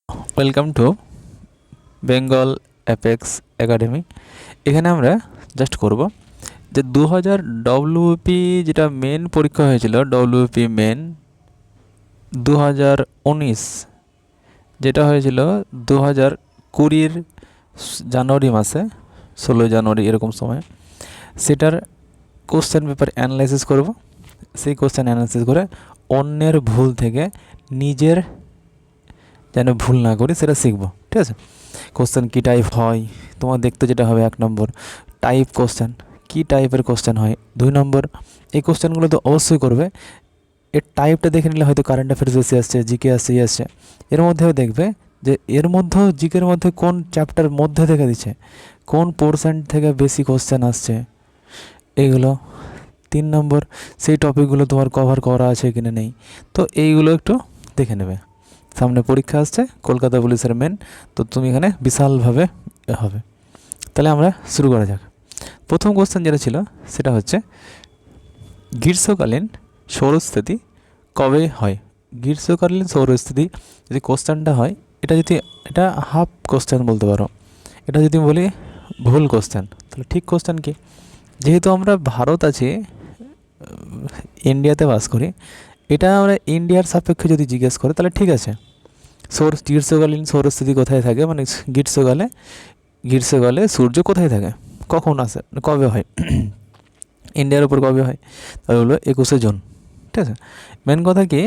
Welcome to Bengal apex academy. এখানে আমরা just করব যে 2000 ডব্লিউপি যেটা মেন পরীক্ষা হয়েছিল, ডব্লিউপি মেন 2019 যেটা হয়েছিল 2020 জানুয়ারি মাসে, 16 জানুয়ারি এরকম সময়, সেটার কোশ্চেন পেপার অ্যানালাইসিস করব। সেই কোশ্চেন অ্যানালাইসিস করে অন্যের ভুল থেকে নিজের যেন ভুল না করি সেটা শিখব। ঠিক আছে, কোশ্চেন কী টাইপ হয় তোমার দেখতে যেটা হবে, 1 নম্বর টাইপ কোশ্চেন, কী টাইপের কোশ্চেন হয়। 2 নম্বর এই কোশ্চেনগুলো তো অবশ্যই করবে, এর টাইপটা দেখে নিলে হয়তো কারেন্ট অ্যাফেয়ার্স বেশি আসছে, জিকে আসছে, আসছে। এর মধ্যেও দেখবে যে এর মধ্যেও জিকের মধ্যে কোন চ্যাপ্টার মধ্যে থেকে দিচ্ছে, কোন পোর্শন থেকে বেশি কোশ্চেন আসছে, এইগুলো। 3 নম্বর সেই টপিকগুলো তোমার কভার করা আছে কিনা নেই, তো এইগুলো একটু দেখে নেবে। সামনে পরীক্ষা আসছে কলকাতা পুলিশের মেন, তো তুমি এখানে বিশালভাবে হবে। তাহলে আমরা শুরু করা যাক। প্রথম কোশ্চেন যেটা ছিল সেটা হচ্ছে গ্রীষ্মকালীন সৌরস্থিতি কবে হয়। গ্রীষ্মকালীন সৌরস্থিতি যদি কোশ্চেনটা হয়, এটা হাফ কোশ্চেন বলতে পারো। এটা যদি বলি ভুল কোশ্চেন, তাহলে ঠিক কোশ্চেন কি? যেহেতু আমরা ভারত আছি, ইন্ডিয়াতে বাস করি, এটা আমরা ইন্ডিয়ার সাপেক্ষে যদি জিজ্ঞেস করে তাহলে ঠিক আছে। গ্রীষ্মকালীন সৌরস্থিতি কোথায় থাকে, মানে গ্রীষ্মকালে সূর্য কোথায় থাকে, কখন আসে, কবে হয়, ইন্ডিয়ার উপর কবে হয়, তাহলে হলো 21শে জুন। ঠিক আছে, মেন কথা কি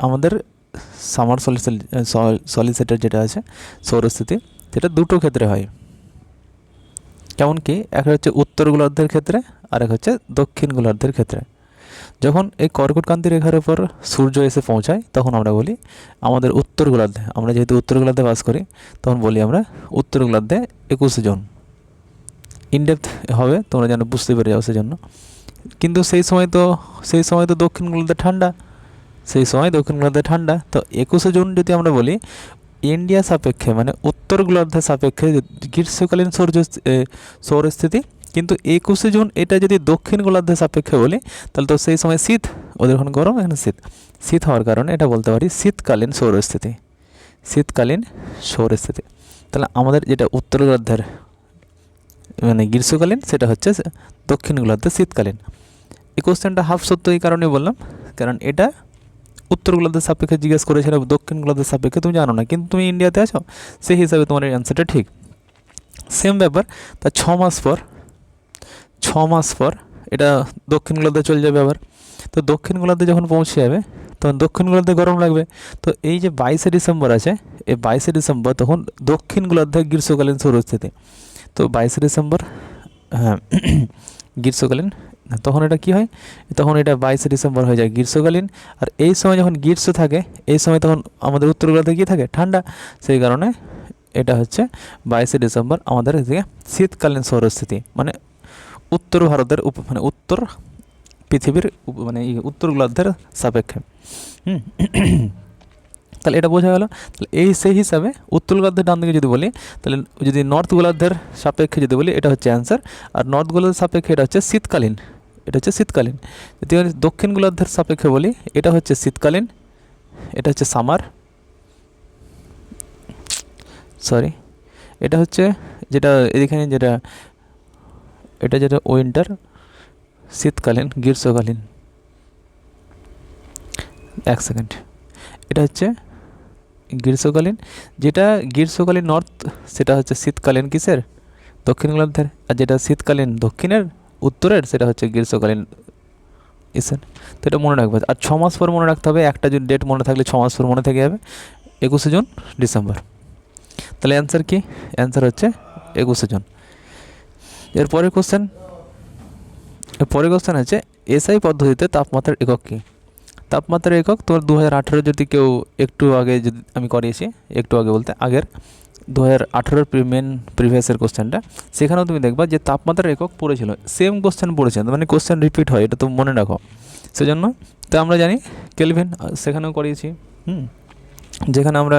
আমাদের সামার সলিসিটার যেটা আছে সৌরস্থিতি, সেটা দুটো ক্ষেত্রে হয়। কেমন কি, একটা হচ্ছে উত্তর গোলার্ধের ক্ষেত্রে আর এক হচ্ছে দক্ষিণ গোলার্ধের ক্ষেত্রে। যখন এই কর্কটক্রান্তি রেখার উপর সূর্য এসে পৌঁছায় তখন আমরা বলি আমাদের উত্তর গোলার্ধে, আমরা যেহেতু উত্তর গোলার্ধে বাস করি তখন বলি আমরা উত্তর গোলার্ধে 21শে জুন। ইনডেপথ হবে, তোমরা যেন বুঝতে পেরে যাও সেজন্য। কিন্তু সেই সময় তো দক্ষিণ গোলার্ধে ঠান্ডা, সেই সময় দক্ষিণ গোলার্ধে ঠান্ডা, তো 21শে জুন যদি আমরা বলি ইন্ডিয়া সাপেক্ষে, মানে উত্তর গোলার্ধের সাপেক্ষে গ্রীষ্মকালীন সৌরস্থিতি, কিন্তু 21শে জুন এটা যদি দক্ষিণ গোলার্ধের সাপেক্ষে বলি তাহলে তো সেই সময় শীত, ওদের ওখানে গরম, এখানে শীত হওয়ার কারণে এটা বলতে পারি শীতকালীন সৌরস্থিতি। শীতকালীন সৌরস্থিতি। তাহলে আমাদের যেটা উত্তর গোলার্ধের মানে গ্রীষ্মকালীন, সেটা হচ্ছে দক্ষিণ গোলার্ধের শীতকালীন। এই কোশ্চেনটা হাফ সত্য এই কারণে বললাম, কারণ এটা উত্তর গোলার্ধের সাপেক্ষে জিজ্ঞেস করেছিল, দক্ষিণ গোলার্ধের সাপেক্ষে তুমি জানো না, কিন্তু তুমি ইন্ডিয়াতে আছো, সেই হিসাবে তোমার এই অ্যান্সারটা ঠিক। সেম ব্যাপার, তা 6 মাস পর এটা দক্ষিণ গোলার্ধে চলে যাবে আবার। তো দক্ষিণ গোলার্ধে যখন পৌঁছে যাবে তখন দক্ষিণ গোলার্ধে গরম লাগবে। তো এই যে 22শে ডিসেম্বর আছে, এই 22শে ডিসেম্বর তখন দক্ষিণ গোলার্ধে গ্রীষ্মকালীন সৌরস্থিতি। তো 22শে ডিসেম্বর, হ্যাঁ গ্রীষ্মকালীন, তখন এটা কি হয়, তখন এটা 22শে ডিসেম্বর হয়ে যায় গ্রীষ্মকালীন। আর এই সময় যখন গ্রীষ্ম থাকে, এই সময় তখন আমাদের উত্তর গোলার্ধে কী থাকে, ঠান্ডা। সেই কারণে এটা হচ্ছে 22শে ডিসেম্বর আমাদের এদিকে শীতকালীন সৌরস্থিতি, মানে উত্তর ভারতের মানে উত্তর পৃথিবীর মানে উত্তর গোলার্ধের সাপেক্ষে। তাহলে এটা বোঝা গেল। তাহলে সেই হিসাবে উত্তর গোলার্ধের ডান দিকে যদি বলি, তাহলে যদি নর্থ গোলার্ধের সাপেক্ষে যদি বলি এটা হচ্ছে অ্যান্সার, আর নর্থ গোলার্ধের সাপেক্ষে এটা হচ্ছে শীতকালীন, এটা হচ্ছে শীতকালীন। যদি দক্ষিণ গোলার্ধের সাপেক্ষে বলি এটা হচ্ছে শীতকালীন, এটা হচ্ছে সামার, সরি এটা হচ্ছে যেটা এখানে যেটা উইন্টার, শীতকালীন, গ্রীষ্মকালীন। 1 সেকেন্ড, এটা হচ্ছে গ্রীষ্মকালীন, যেটা গ্রীষ্মকালীন নর্থ সেটা হচ্ছে শীতকালীন কিসের, দক্ষিণ গোলার্ধের, আর যেটা শীতকালীন দক্ষিণের উত্তরের সেটা হচ্ছে গ্রীষ্মকালীন ইসের। তো এটা মনে রাখবে। আর 6 মাস পর মনে রাখতে হবে, একটা যদি ডেট মনে থাকলে 6 মাস পর মনে থেকে যাবে, 21শে জুন ডিসেম্বর। তাহলে অ্যান্সার কি, অ্যান্সার হচ্ছে 21শে জুন। এরপরের কোশ্চেন হচ্ছে এসআই পদ্ধতিতে তাপমাত্রার একক কী। তাপমাত্রার একক তোমার 2018 যদি কেউ একটু আগে, যদি আমি করিয়েছি একটু আগে বলতে আগের 2018 মেন প্রিভিয়াসের কোশ্চেনটা, সেখানেও তুমি দেখবা যে তাপমাত্রার একক পড়েছিল, সেম কোশ্চেন পড়েছে, মানে কোশ্চেন রিপিট হয়, এটা তো মনে রাখো। সেজন্য তো আমরা জানি কেলভিন, সেখানেও করিয়েছি। যেখানে আমরা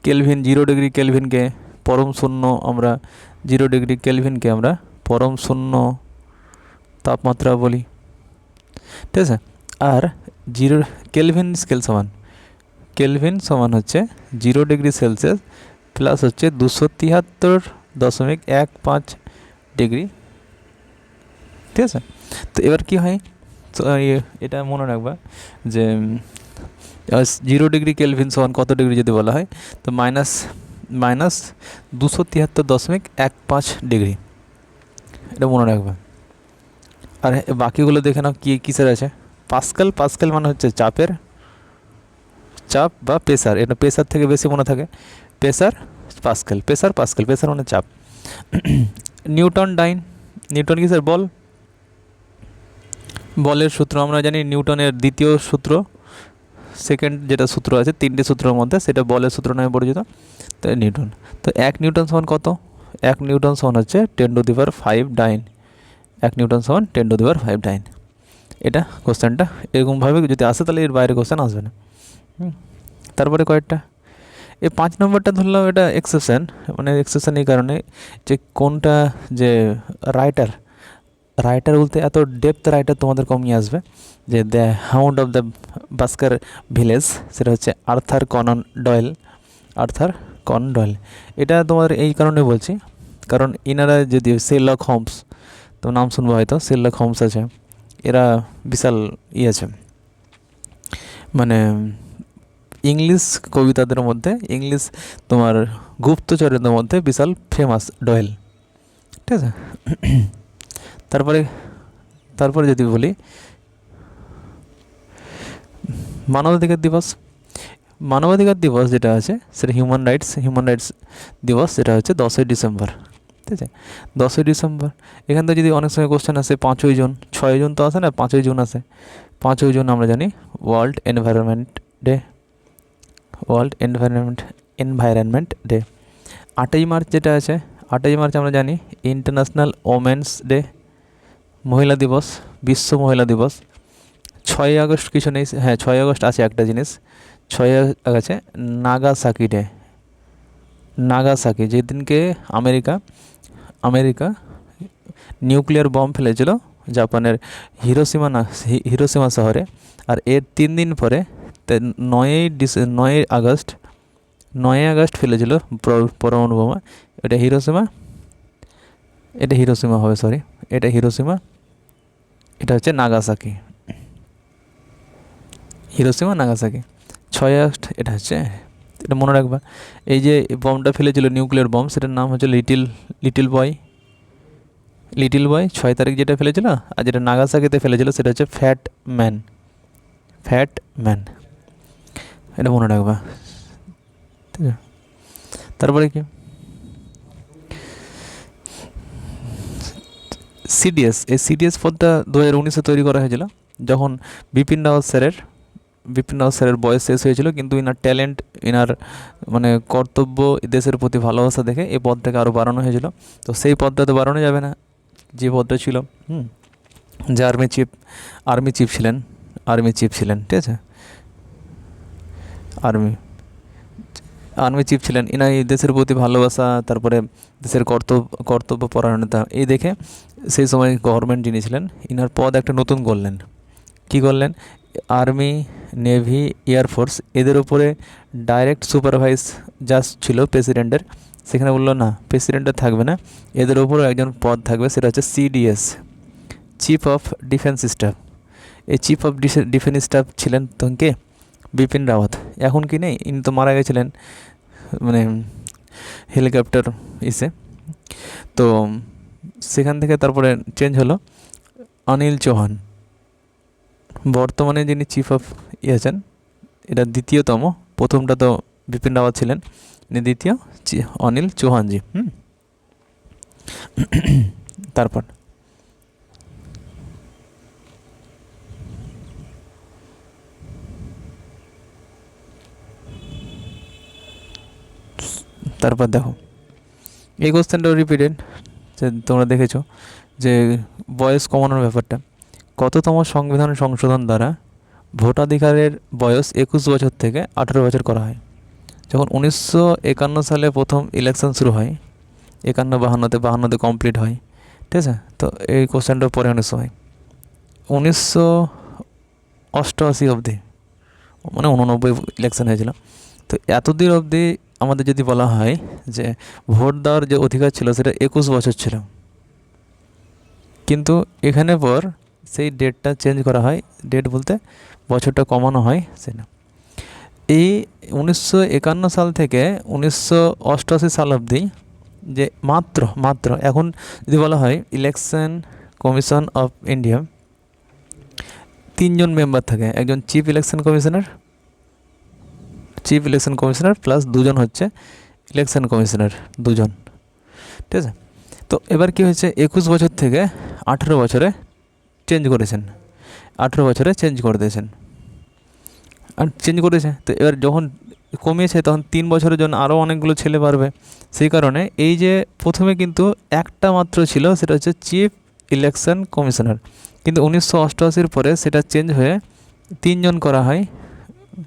কেলভিন 0 ডিগ্রি কেলভিনকে পরম শূন্য, আমরা 0 ডিগ্রি কেলভিনকে আমরা পরম শূন্য তাপমাত্রা বলি। ঠিক আছে, আর 0 কেলভিন স্কেল সমান কেলভিন সমান হচ্ছে 0 ডিগ্রি সেলসিয়াস প্লাস হচ্ছে 273.15 ডিগ্রি, ঠিক আছে। তো এবার কি হয়, তো এটা মনে রাখবা যে 0 ডিগ্রি কেলভিন সমান কত ডিগ্রি যদি বলা হয়, তো মাইনাস 273.15 ডিগ্রি, এটা মনে রাখবা। আর বাকিগুলো দেখে নাও কি কিসের আছে। পাস্কাল মানে হচ্ছে চাপ বা প্রেসার, এটা প্রেসার থেকে বেশি মনে থাকে, প্রেসার প্রেসার মানে চাপ। নিউটন কিসের, বলের সূত্র আমরা জানি, নিউটনের দ্বিতীয় সূত্র, সেকেন্ড যেটা সূত্র আছে 3টে সূত্রের মধ্যে, সেটা বলের সূত্র নামে পরিচিত। তো নিউটন, তো 1 নিউটন সমান কত, 1 নিউটন সমান হচ্ছে 10⁵ ডাইন, 1 নিউটন সমান 10⁵ ডাইন। এটা কোশ্চেনটা এরকমভাবে যদি আসে তাহলে এর বাইরে কোশ্চেন আসবে না। তারপরে কয়েকটা, এই 5 নম্বরটা ধরলাম এটা এক্সেপশন, মানে এক্সেপশন এই কারণে যে কোনটা যে রাইটার বলতে এত ডেপথ রাইটার তোমাদের কমই আসবে, যে the hound of the Baskhar village, সেটা হচ্ছে আর্থার কনন ডয়েল। এটা তোমাদের এই কারণে বলছি, কারণ ইনারা যদি শেরলক হোমস, তো নাম শুনবো হয়তো, শেরলক হোমস আছে, এরা বিশাল আছে, মানে ইংলিশ কবিতাদের মধ্যে, ইংলিশ তোমার গুপ্তচরের মধ্যে বিশাল ফেমাস ডয়েল, ঠিক আছে। তারপরে যদি বলি মানবাধিকার দিবস যেটা আছে সেটা হিউম্যান রাইটস দিবস, যেটা হচ্ছে 10ই ডিসেম্বর, ঠিক আছে, 10ই ডিসেম্বর। এখান থেকে যদি অনেক সময় কোশ্চেন আসে 5ই জুন, 6ই জুন তো আসে না, 5ই জুন আসে। 5ই জুন আমরা জানি ওয়ার্ল্ড এনভায়রনমেন্ট ডে। 8ই মার্চ যেটা আছে, 8ই মার্চ আমরা জানি ইন্টারন্যাশনাল ওমেন্স ডে, মহিলা দিবস, বিশ্ব মহিলা দিবস। 6ই আগস্ট কিছু নেই, হ্যাঁ 6ই আগস্ট আছে একটা জিনিস, 6ই আগস্ট আছে নাগাসাকি ডে। যেদিনকে আমেরিকা নিউক্লিয়ার বম ফেলেছিল জাপানের হিরোশিমা শহরে, আর এর 3 দিন পরে 9ই আগস্ট ফেলেছিল পরমাণু বোমা। এটা হিরোশিমা হবে, সরি, এটা হিরোশিমা, এটা হচ্ছে নাগাসাকি, 6ই আগস্ট এটা হচ্ছে, এটা মনে রাখবা। এই যে বমটা ফেলেছিল নিউক্লিয়ার বম, সেটার নাম হচ্ছে লিটিল বয়। 6 তারিখ যেটা ফেলেছিল, আর যেটা নাগাসাকিতে ফেলেছিল সেটা হচ্ছে ফ্যাট ম্যান, এটা মনে রাখবা, ঠিক আছে। তারপরে কি সিডিএস পদটা 2019-এ তৈরি করা হয়েছিল, যখন বিপিন রাওয়াত স্যারের বয়স শেষ হয়েছিল, কিন্তু ইনার ট্যালেন্ট, ইনার মানে কর্তব্য, দেশের প্রতি ভালোবাসা দেখে এই পদটাকে আরও বাড়ানো হয়েছিল। তো সেই পদটা তো বাড়ানো যাবে না, যে পদটা ছিল, যে আর্মি চিফ ছিলেন, ঠিক আছে, আর্মি চিফ ছিলেন, ইনার এই দেশের প্রতি ভালোবাসা, তারপরে দেশের কর্তব্য পরায়ণতা, এই দেখে সেই সময় গভর্নমেন্ট যিনি ছিলেন, ইনার পদ একটা নতুন করলেন। কী করলেন, আর্মি, নেভি, এয়ারফোর্স এদের উপরে ডাইরেক্ট সুপারভাইজ জাস্ট ছিল প্রেসিডেন্টের, সেখানে বললো না, প্রেসিডেন্টের থাকবে না, এদের উপরও একজন পদ থাকবে, সেটা হচ্ছে CDS, chief of defence staff. এই চিফ অফ ডিফেন্স স্টাফ ছিলেন তো কে, বিপিন রাওয়াত। এখন কি নেই, ইনি তো মারা গেছিলেন, মানে হেলিকপ্টার ইসে। তো সেখান থেকে তারপরে চেঞ্জ হলো অনিল চৌহান, বর্তমানে যিনি চিফ অফ আছেন, এটা দ্বিতীয়তম, প্রথমটা তো বিপিন রাওয়াত ছিলেন, ইনি দ্বিতীয়, অনিল চৌহানজি। তারপর দেখো এই কোশ্চেনটাও রিপিটেড, যে তোমরা দেখেছো যে বয়স কমানোর ব্যাপারটা, কততম সংবিধান সংশোধন দ্বারা ভোটাধিকারের বয়স 21 বছর থেকে 18 বছর করা হয়? যখন 1951 সালে প্রথম ইলেকশন শুরু হয়, 52 কমপ্লিট হয়, ঠিক আছে। তো এই কোশ্চেনটা পরে অনেক সময় 1988 অবধি মানে 89 ইলেকশন হয়েছিল। তো এতদিন অবধি আমাদের যদি বলা হয় যে ভোট দেওয়ার যে অধিকার ছিল সেটা 21 বছর ছিল, কিন্তু এখানে পর সেই ডেটটা চেঞ্জ করা হয়, ডেট বলতে বছরটা কমানো হয় সেটা। এই 1951 সাল থেকে 1988 সাল অবধি যে মাত্র এখন যদি বলা হয় ইলেকশন কমিশন অফ ইন্ডিয়া 3জন মেম্বার থাকে, একজন চিফ ইলেকশন কমিশনার প্লাস 2জন হচ্ছে ইলেকশন কমিশনার, 2জন, ঠিক আছে। তো এবার কি হয়েছে, 21 বছর থেকে 18 বছরে চেঞ্জ করেছেন, 18 বছরে চেঞ্জ করে দিয়েছেন, আর চেঞ্জ করেছে। তো এবার যখন কমিয়েছে তখন 3 বছরের জন্য আরও অনেকগুলো ছেলে পারবে, সেই কারণে এই যে প্রথমে কিন্তু একটা মাত্র ছিল, সেটা হচ্ছে চিফ ইলেকশন কমিশনার, কিন্তু 1988 পরে সেটা চেঞ্জ হয়ে 3জন করা হয়,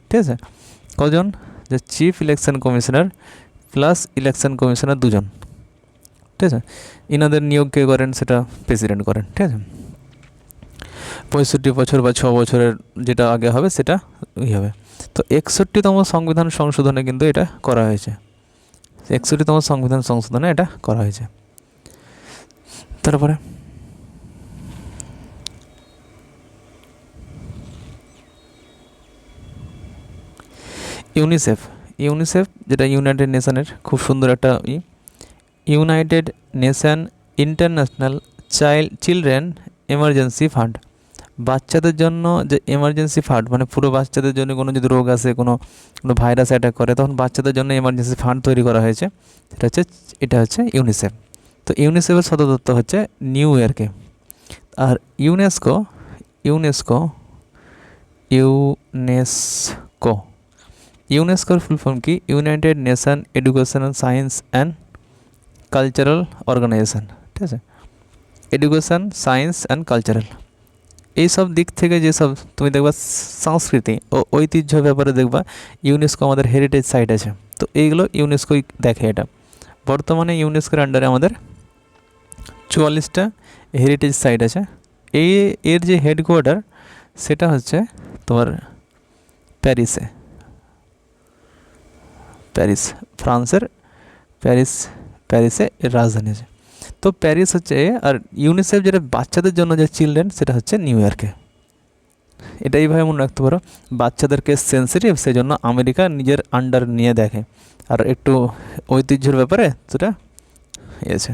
ঠিক আছে। কজন, যে chief election commissioner plus election commissioner 2জন, ঠিক আছে। ইনাদের নিয়োগ কে করেন, সেটা প্রেসিডেন্ট করেন, ঠিক আছে। 65 বছর বা 6 বছরের যেটা আগে হবে সেটা হবে। তো 61তম সংবিধান সংশোধনে কিন্তু এটা করা হয়েছে, 61তম সংবিধান সংশোধনে এটা করা হয়েছে। তারপরে ইউনিসেফ যেটা ইউনাইটেড নেশনের খুব সুন্দর একটা United nation international children emergency fund, বাচ্চাদের জন্য যে এমার্জেন্সি ফান্ড, মানে পুরো বাচ্চাদের জন্য কোনো যদি রোগ আসে, কোনো ভাইরাস অ্যাটাক করে, তখন বাচ্চাদের জন্য এমার্জেন্সি ফান্ড তৈরি করা হয়েছে, এটা হচ্ছে ইউনিসেফ। তো ইউনিসেফের সদর দপ্তর হচ্ছে নিউ ইয়র্কে। আর ইউনেস্কোর ফুল ফর্ম কি, United Nation Educational Science and Cultural Organisation, ঠিক আছে। এডুকেশন, সায়েন্স অ্যান্ড কালচারাল, এই সব দিক থেকে যেসব তুমি দেখবা সংস্কৃতি ও ঐতিহ্য ব্যাপারে দেখবা ইউনেস্কো আমাদের হেরিটেজ সাইট আছে, তো এইগুলো ইউনেস্কোই দেখে। এটা বর্তমানে ইউনেস্কোর আন্ডারে আমাদের 44টা হেরিটেজ সাইট আছে। এর যে হেডকোয়ার্টার সেটা হচ্ছে তোমার প্যারিসে, ফ্রান্সের প্যারিসে এর রাজধানী আছে। তো প্যারিস হচ্ছে, আর ইউনিসেফ যেটা বাচ্চাদের জন্য যে চিলড্রেন, সেটা হচ্ছে নিউ ইয়র্কে। এটা এইভাবে মনে রাখতে পারো, বাচ্চাদেরকে সেন্সিটিভ, সেই জন্য আমেরিকা নিজের আন্ডার নিয়ে দেখে। আর একটু ঐতিহ্যের ব্যাপারে সেটা আছে।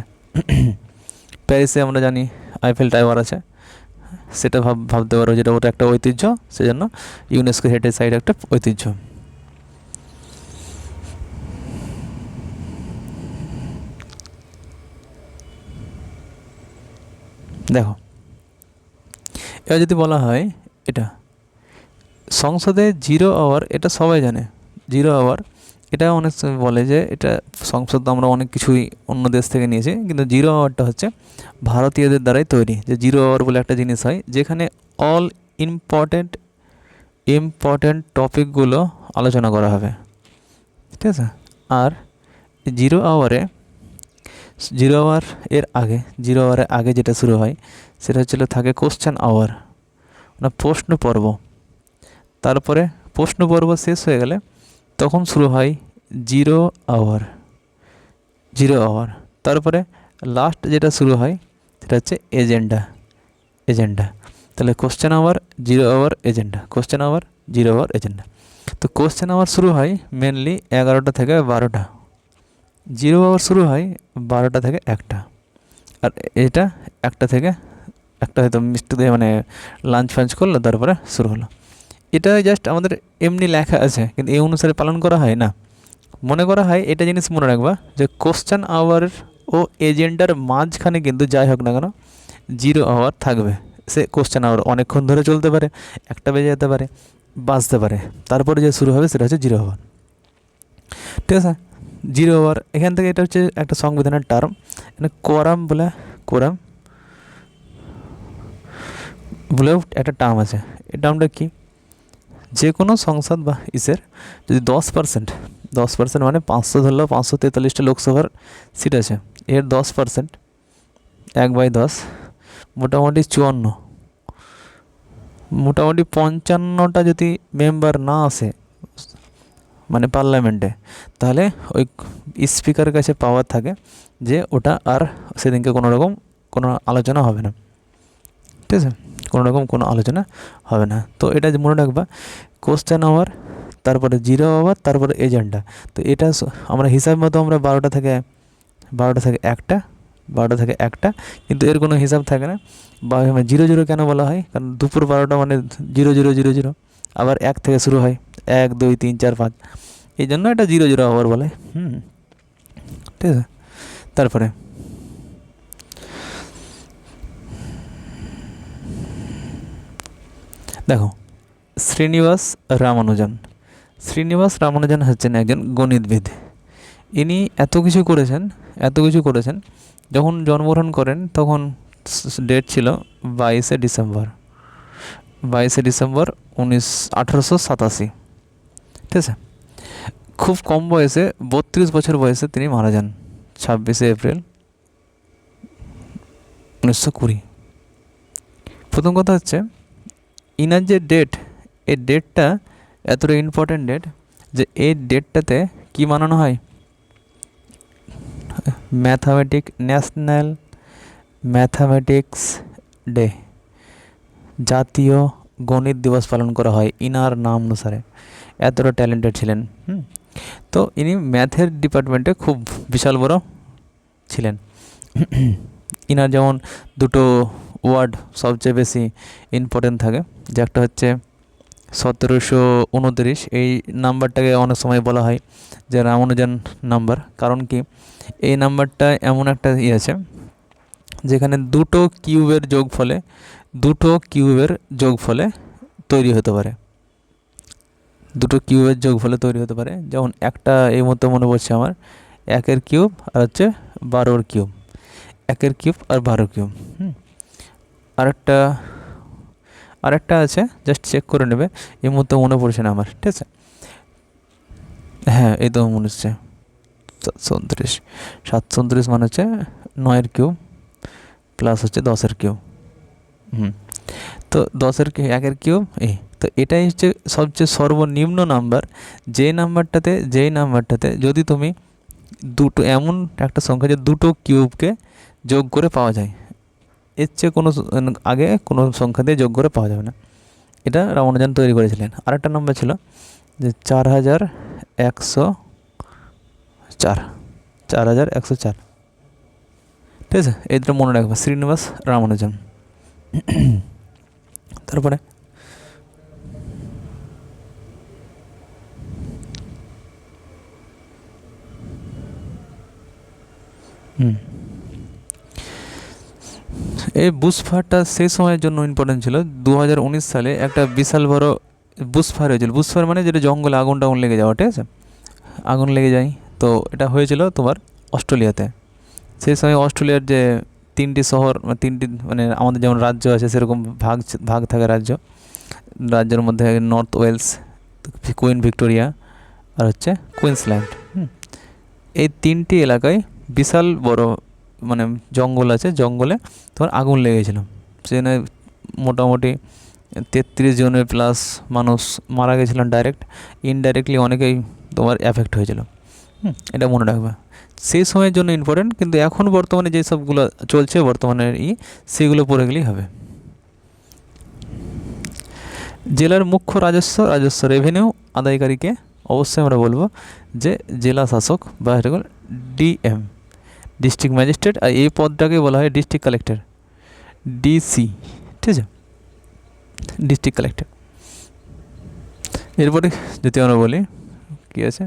প্যারিসে আমরা জানি আইফেল টাওয়ার আছে, সেটা ভাবতে পারো, যেটা ওটা একটা ঐতিহ্য, সেজন্য ইউনেস্কো হেরিটেজ সাইট একটা ঐতিহ্য। দেখো, এবার যদি বলা হয় এটা সংসদে 0 আওয়ার, এটা সবাই জানে 0 আওয়ার, এটা অনেক সময় বলে যে এটা সংসদ আমরা অনেক কিছুই অন্য দেশ থেকে নিয়েছি, কিন্তু 0 আওয়ারটা হচ্ছে ভারতীয়দের দ্বারাই তৈরি। যে 0 আওয়ার বলে একটা জিনিস হয়, যেখানে অল ইম্পর্টেন্ট টপিকগুলো আলোচনা করা হবে, ঠিক আছে। আর 0 আওয়ারে 0 আওয়ার এর আগে যেটা শুরু হয় সেটা থাকে কোশ্চেন আওয়ার, মানে প্রশ্ন পর্ব। তারপরে প্রশ্ন পর্ব শেষ হয়ে গেলে তখন শুরু হয় 0 আওয়ার। তারপরে লাস্ট যেটা শুরু হয় সেটা হচ্ছে এজেন্ডা। তাহলে question hour, 0 hour, agenda, question hour, 0 hour, agenda. তো কোশ্চেন আওয়ার শুরু হয় মেনলি 11টা থেকে 12টা, 0 আওয়ার শুরু হয় 12টা থেকে 1টা, আর এটা 1টা থেকে 1টা হয়তো মিষ্টি দিয়ে মানে লাঞ্চ ফাঞ্চ করলো, তারপরে শুরু হলো। এটা জাস্ট আমাদের এমনি লেখা আছে, কিন্তু এই অনুসারে পালন করা হয় না। মনে করা হয়, এটা জিনিস মনে রাখবা যে কোশ্চেন আওয়ার ও এজেন্ডার মাঝখানে কিন্তু যাই হোক না কেন 0 আওয়ার থাকবে। সে কোশ্চেন আওয়ার অনেকক্ষণ ধরে চলতে পারে, 1টা বেজে যেতে পারে, বাজতে পারে, তারপরে যে শুরু হবে সেটা হচ্ছে 0 আওয়ার, ঠিক আছে। 0 আওয়ার এখান থেকে, এটা হচ্ছে একটা সংবিধানের টার্ম, কোরাম বলে একটা টার্ম আছে। এই টার্মটা কি, যে কোনো সংসদ বা ইসের যদি 10% মানে 500 ধরলেও 543টা লোকসভার সিট আছে, এর 10%, 1/10 মোটামুটি 54, মোটামুটি 55টা যদি মেম্বার না আসে মানে পার্লামেন্টে, তাহলে ওই স্পিকারের কাছে পাওয়ার থাকে যে ওটা আর সেদিনকে কোনো রকম কোনো আলোচনা হবে না, ঠিক আছে, কোনো রকম কোনো আলোচনা হবে না। তো এটা মনে রাখবা, কোশ্চেন আওয়ার, তারপরে 0 আওয়ার, তারপরে এজেন্ডা। তো এটা আমরা হিসাব মতো আমরা 12টা থেকে 1টা, 12টা থেকে 1টা, কিন্তু এর কোনো হিসাব থাকে না। বা 0 কেন বলা হয়, কারণ দুপুর 12টা মানে 0000, আবার 1 থেকে শুরু হয়, 1 2 3 4 5, এই জন্য এটা 00 আওয়ার বলে। ঠিক আছে। তারপরে দেখো, শ্রীনিবাস রামানুজন হচ্ছেন একজন গণিতবিদ। ইনি এত কিছু করেছেন। যখন জন্মগ্রহণ করেন তখন ডেট ছিল 22শে ডিসেম্বর 1887। ঠিক আছে। খুব কম বয়সে, 32 বছর বয়সে তিনি মারা যান 26শে এপ্রিল 1920। প্রথম কথা হচ্ছে, ইনার যে ডেট, এই ডেটটা এতটা ইম্পর্ট্যান্ট ডেট যে এই ডেটটাতে কি মানানো হয়, ন্যাশনাল ম্যাথামেটিক্স ডে, জাতীয় গণিত দিবস পালন করা হয় ইনার নাম অনুসারে। এতটা ট্যালেন্টেড ছিলেন। তো ইনি ম্যাথের ডিপার্টমেন্টে খুব বিশাল বড় ছিলেন। ইনার যেমন দুটো ওয়ার্ড সবচেয়ে বেশি ইম্পর্টেন্ট থাকে, যে একটা হচ্ছে 1729, এই নাম্বারটাকে অনেক সময় বলা হয় যে রামানুজন নাম্বার। কারণ কি, এই নাম্বারটা এমন একটা আছে যেখানে দুটো কিউবের যোগফলে তৈরি হতে পারে, যেমন একটা এই মতো মনে পড়ছে আমার, 1 কিউব আর হচ্ছে 12 কিউব, 1 কিউব আর 12 কিউব। আরেকটা আছে, জাস্ট চেক করে নেবে, এই মুহূর্তে মনে পড়ছে না আমার। ঠিক আছে, হ্যাঁ এই তো মনে হচ্ছে 729 মানে হচ্ছে 9 কিউব প্লাস হচ্ছে 10 কিউব। তো 1 কিউব এই, তো এটাই হচ্ছে সবচেয়ে সর্বনিম্ন নাম্বার, যেই নাম্বারটাতে যদি তুমি দুটো, এমন একটা সংখ্যা যে দুটো কিউবকে যোগ করে পাওয়া যায়, এর চেয়ে আগে কোনো সংখ্যা দিয়ে যোগ করে পাওয়া যাবে না। এটা রামানুজন তৈরি করেছিলেন। আরেকটা নাম্বার ছিল যে 4104। ঠিক আছে, এইটা মনে রাখবে, শ্রীনিবাস রামানুজন। তারপরে এই বুশফায়ারটা সেই সময়ের জন্য ইম্পর্টেন্ট ছিল। 2019 সালে একটা বিশাল বড় বুশফায়ার হয়েছিল। বুশফায়ার মানে যেটা জঙ্গলে আগুন লেগে যাওয়া, ঠিক আছে, আগুন লেগে যায়। তো এটা হয়েছিল তোমার অস্ট্রেলিয়াতে। সেই সময় অস্ট্রেলিয়ার যে 3টি শহর, 3টি মানে আমাদের যেমন রাজ্য আছে সেরকম ভাগ থাকে রাজ্যের মধ্যে নর্থ ওয়েলস, কুইন ভিক্টোরিয়া আর হচ্ছে কুইন্সল্যান্ড। এই 3টি এলাকায় বিশাল বড় মানে জঙ্গল আছে, জঙ্গলে তোমার আগুন লেগেছিল। সেখানে মোটামুটি 33 জনের প্লাস মানুষ মারা গেছিলেন ডাইরেক্ট, ইনডাইরেক্টলি অনেকেই তোমার এফেক্ট হয়েছিল। এটা মনে রাখবে, সেই সময়ের জন্য ইম্পর্টেন্ট। কিন্তু এখন বর্তমানে যেসবগুলো চলছে বর্তমানে সেগুলো পড়ে গেলেই হবে। জেলার মুখ্য রাজস্ব রেভিনিউ আদায়কারীকে অবশ্যই আমরা বলবো যে জেলা শাসক বা এটা ডিএম, ডিস্ট্রিক্ট ম্যাজিস্ট্রেট। আর এই পদটাকে বলা হয় ডিস্ট্রিক্ট কালেক্টর, ডিসি। ঠিক আছে, ডিস্ট্রিক্ট কালেক্টর। এরপরে যদি আমরা বলি কী আছে,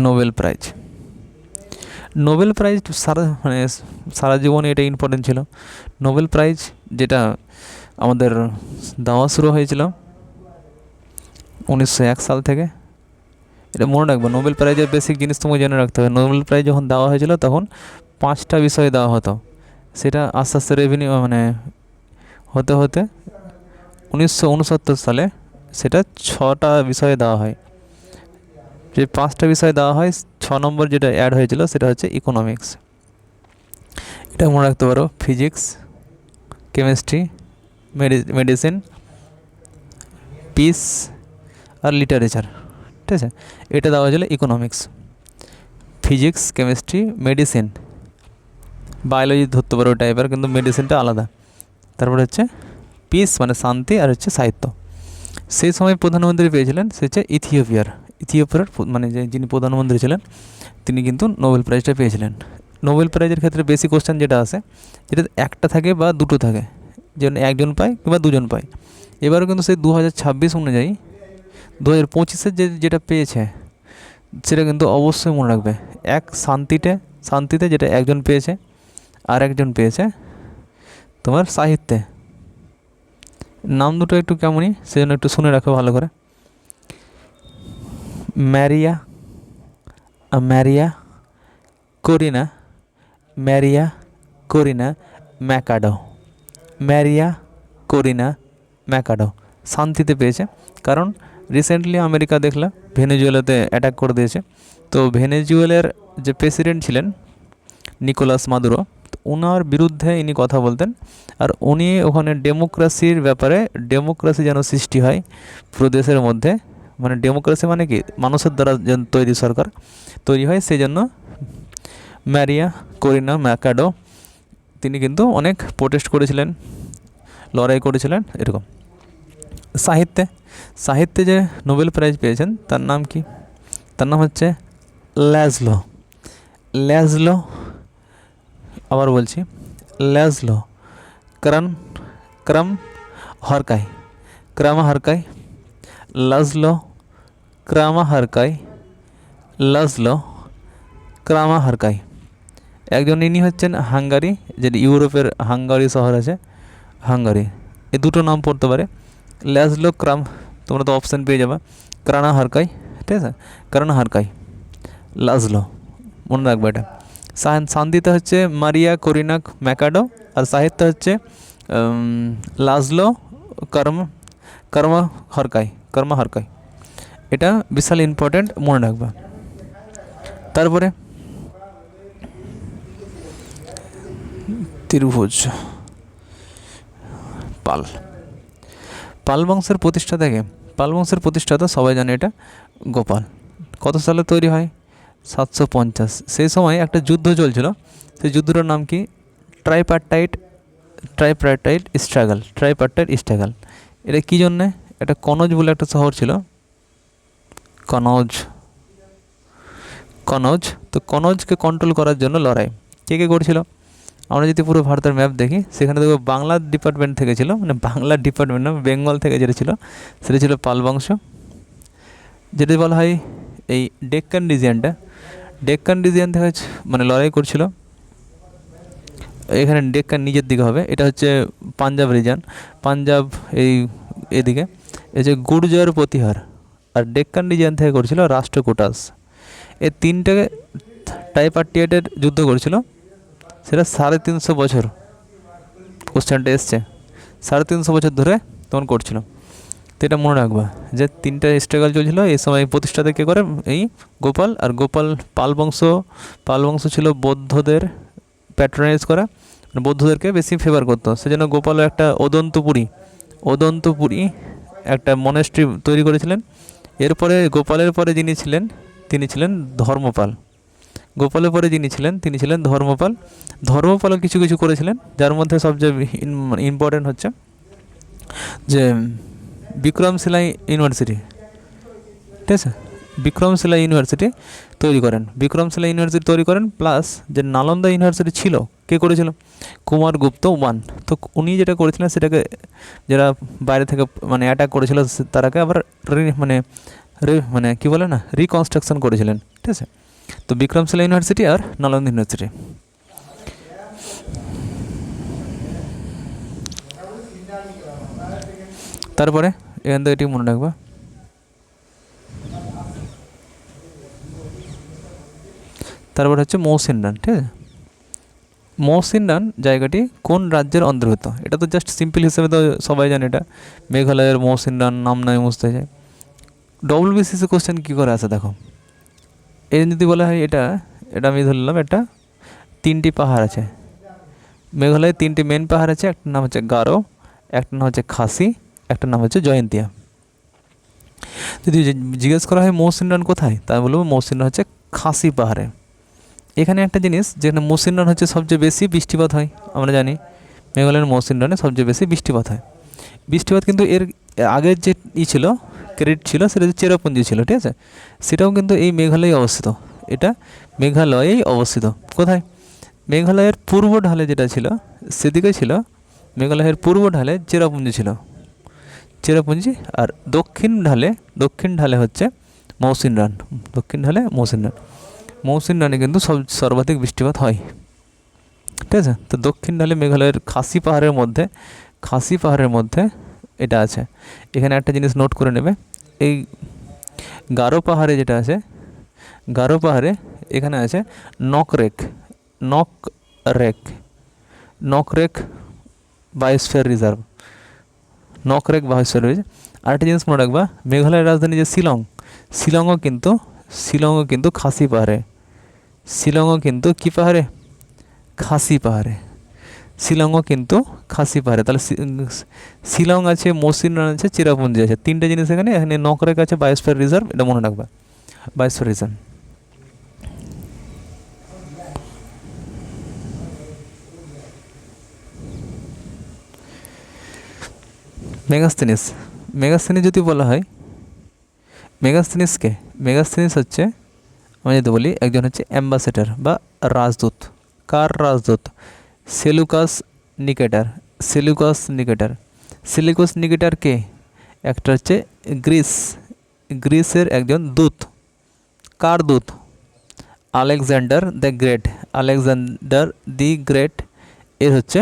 নোবেল প্রাইজ সারা জীবনে এটা ইম্পর্টেন্ট ছিল। নোবেল প্রাইজ যেটা আমাদের দেওয়া শুরু হয়েছিল 1901 সাল থেকে। এটা মনে রাখবো, নোবেল প্রাইজের বেসিক জিনিস তোমাকে জেনে রাখতে হবে। নোবেল প্রাইজ যখন দেওয়া হয়েছিল তখন 5টা বিষয়ে দেওয়া হতো, সেটা আস্তে আস্তে রেভিনিউ হতে 1969 সালে সেটা 6টা বিষয়ে দেওয়া হয়। যে 5টা বিষয় দেওয়া হয়, 6 নম্বর যেটা অ্যাড হয়েছিল সেটা হচ্ছে ইকোনমিক্স। এটা মনে রাখতে পারো, ফিজিক্স, কেমিস্ট্রি, মেডিসিন, পিস আর লিটারেচার, ঠিক আছে। এটা দেওয়া হয়েছিল economics. Physics, chemistry, medicine, biology ধরতে পারো টাইপের, কিন্তু মেডিসিনটা আলাদা। তারপরে হচ্ছে পিস মানে শান্তি, আর হচ্ছে সাহিত্য। সেই সময় প্রধানমন্ত্রী পেয়েছিলেন সে হচ্ছে ইথিওপিয়ার মানে যিনি প্রধানমন্ত্রী ছিলেন তিনি কিন্তু নোবেল প্রাইজটা পেয়েছিলেন। নোবেল প্রাইজের ক্ষেত্রে বেশি কোশ্চেন যেটা আসে, যেটা একটা থাকে বা দুটো থাকে, যেমন একজন পায় কিংবা দুজন পায়। এবারও কিন্তু সেই 2026 অনুযায়ী 2025-এর যেটা পেয়েছে সেটা কিন্তু অবশ্যই মনে রাখবে। শান্তিতে যেটা একজন পেয়েছে, আর একজন পেয়েছে তোমার সাহিত্যে। নাম দুটো একটু কেমনই, সেজন্য একটু শুনে রাখো ভালো করে। ম্যারিয়া করিনা ম্যাকাডো। ম্যারিয়া করিনা ম্যাকাডো শান্তিতে পেয়েছে, কারণ রিসেন্টলি আমেরিকা দেখলাম ভেনেজুয়েলাতে অ্যাটাক করে দিয়েছে। তো ভেনেজুয়েলার যে প্রেসিডেন্ট ছিলেন নিকোলাস মাদুরো, ওনার বিরুদ্ধে ইনি কথা বলতেন। আর উনি ওখানে ডেমোক্রেসির ব্যাপারে, ডেমোক্রেসি যেন সৃষ্টি হয় পুরো দেশের মধ্যে, মানে ডেমোক্রেসি মানে কি মানুষের দ্বারা যেন সরকার তৈরি হয়, সেই জন্য ম্যারিয়া করিনা ম্যাকাডো তিনি কিন্তু অনেক প্রোটেস্ট করেছিলেন, লড়াই করেছিলেন এরকম। সাহিত্যে যে নোবেল প্রাইজ পেয়েছেন তার নাম কি? তার নাম হচ্ছে ল্যাজলো, আবার বলছি ল্যাজলো ক্রাম হারকাই লাজলো ক্রামা হারকাই। একজন ইনি হচ্ছেন হাঙ্গারি, যেটি ইউরোপের হাঙ্গারি শহর আছে, হাঙ্গারি। এই দুটো নাম পড়তে পারে, ল্যাজলো তোমরা তো অপশান পেয়ে যাবে, ক্রানা হারকাই, ঠিক আছে, ক্রানা হারকাই, লাজলো, মনে রাখবে এটা। শান্তিতে হচ্ছে মারিয়া করিনা ম্যাকাডো, আর সাহিত্য হচ্ছে লাজলো কর্মা হারকাই। এটা বিশাল ইম্পর্টেন্ট, মনে রাখবা। তারপরে ত্রিভুজ পাল বংশের প্রতিষ্ঠাতা সবাই জানে, এটা গোপাল। কত সালে তৈরি হয়? 750। সেই সময় একটা যুদ্ধ চলছিল, সেই যুদ্ধটার নাম কি? ট্রাইপার্টাইট স্ট্রাগল। এটা কী জন্যে? এটা কনৌজ বলে একটা শহর ছিল, কনৌজ। তো কনৌজকে কন্ট্রোল করার জন্য লড়াই কে করছিল? আমরা যদি পুরো ভারতের ম্যাপ দেখি, সেখানে দেখবো বাংলা ডিপার্টমেন্ট থেকে ছিল, মানে বাংলা ডিপার্টমেন্ট না, বেঙ্গল থেকে যেটা ছিল সেটা ছিল পাল বংশ। যেটা বলা হয় এই ডেক্কান রিজিয়ন থেকে মানে লড়াই করছিল। এখানে ডেক্কান নিজের দিকে হবে, এটা হচ্ছে পাঞ্জাব রিজন, পাঞ্জাব এদিকে এই যে গুর্জর প্রতিহার। আর ডেক্কান রিজিয়ন থেকে করছিল রাষ্ট্রকূটাস। এই তিনটাকে ট্রাইপার্টাইটের যুদ্ধ করছিল, সেটা 350 বছর, কোশ্চেনটা এসছে 350 বছর ধরে তখন করছিল। তো এটা মনে রাখবা যে তিনটা স্ট্রাগল চলছিল। এই সময় প্রতিষ্ঠাতা কে করে? এই গোপাল। আর পাল বংশ ছিল বৌদ্ধদের প্যাট্রোনাইজ করা, মানে বৌদ্ধদেরকে বেশি ফেভার করতো, সেজন্য গোপালও একটা ওদন্তপুরী একটা মনেস্ট্রি তৈরি করেছিলেন। এরপরে গোপালের পরে যিনি ছিলেন তিনি ছিলেন ধর্মপাল। গোপালের পরে যিনি ছিলেন তিনি ছিলেন ধর্মপালও কিছু করেছিলেন, যার মধ্যে সবচেয়ে ইম্পর্টেন্ট হচ্ছে যে বিক্রমশিলা ইউনিভার্সিটি, ঠিক আছে, বিক্রমশিলা ইউনিভার্সিটি তৈরি করেন। প্লাস যে নালন্দা ইউনিভার্সিটি ছিল, কে করেছিল? কুমারগুপ্ত 1। তো উনি যেটা করেছিলেন সেটাকে যারা বাইরে থেকে মানে অ্যাটাক করেছিল তারাকে আবার মানে কী বলে না, রিকনস্ট্রাকশন করেছিলেন, ঠিক আছে। তো বিক্রমশিলা ইউনিভার্সিটি আর নালন্দা ইউনিভার্সিটি। তারপরে এখান থেকে এটি মনে রাখবা। তারপর হচ্ছে মৌসিনরাম, ঠিক আছে। মৌসিনরাম জায়গাটি কোন রাজ্যের অন্তর্গত? এটা তো জাস্ট সিম্পল হিসেবে তো সবাই জানে, এটা মেঘালয়ের মৌসিনরাম, নাম নয় মুছতে যায়। ডব্লিউবিসিএস কোশ্চেন কী করে আসে দেখো, এই যদি বলা হয় এটা আমি ধরলাম, এটা 3টি পাহাড় আছে মেঘালয়ে, 3টি মেন পাহাড় আছে। একটা নাম হচ্ছে গারো, একটা নাম হচ্ছে খাসি, একটা নাম হচ্ছে জয়ন্তিয়া। যদি জিজ্ঞেস করা হয় মৌসিনরাম কোথায়, তাই বলবো মৌসিনরাম হচ্ছে খাসি পাহাড়ে। এখানে একটা জিনিস, যেখানে মৌসিনরাম হচ্ছে সবচেয়ে বেশি বৃষ্টিপাত হয়, আমরা জানি মেঘালয়ের মৌসিনরামে সবচেয়ে বেশি বৃষ্টিপাত হয়। বৃষ্টিপাত কিন্তু এর আগের যে ছিল ক্রেডিট ছিল, সেটা হচ্ছে চেরাপুঞ্জি ছিল, ঠিক আছে, সেটাও কিন্তু এই মেঘালয়ে অবস্থিত। এটা মেঘালয়েই অবস্থিত। কোথায়? মেঘালয়ের পূর্ব ঢালে যেটা ছিল সেদিকে ছিল, মেঘালয়ের পূর্ব ঢালে চেরাপুঞ্জি ছিল, চেরাপুঞ্জি। আর দক্ষিণ ঢালে হচ্ছে মৌসিনরাম, দক্ষিণ ঢালে মৌসিনরাম। মৌসিনরামে কিন্তু সর্বাধিক বৃষ্টিপাত হয়, ঠিক আছে। তো দক্ষিণ ঢালে মেঘালয়ের খাসি পাহাড়ের মধ্যে এটা আছে। এখানে একটা জিনিস নোট করে নেবে, এই গারো পাহাড়ে যেটা আছে, গারো পাহাড়ে এখানে আছে Nokrek biosphere reserve, Nokrek biosphere reserve. আরেকটা জিনিস মনে রাখবা, মেঘালয়ের রাজধানী যে শিলংও কিন্তু খাসি পাহাড়ে, শিলংও কিন্তু কী পাহাড়ে? খাসি পাহাড়ে, শিলংও কিন্তু খাসি পাহাড়ে। তাহলে শিলং আছে, মৌসিনরাম আছে, চেরাপুঞ্জি আছে, তিনটে জিনিস এখানে। এখানে নকরেক আছে বায়োস্ফিয়ার রিজার্ভ, এটা মনে রাখবা, বায়োস্ফিয়ার রিজার্ভ। মেগাস্থেনিস যদি বলা হয়, মেগাস্থেনিস হচ্ছে, আমি যদি বলি, একজন হচ্ছে অ্যাম্বাসেডর বা রাজদূত। কার রাজদূত? সেলুকাস নিকেটার কে? একটা হচ্ছে গ্রিসের একজন দূত। কার দূত? আলেকজান্ডার দি গ্রেট এর হচ্ছে,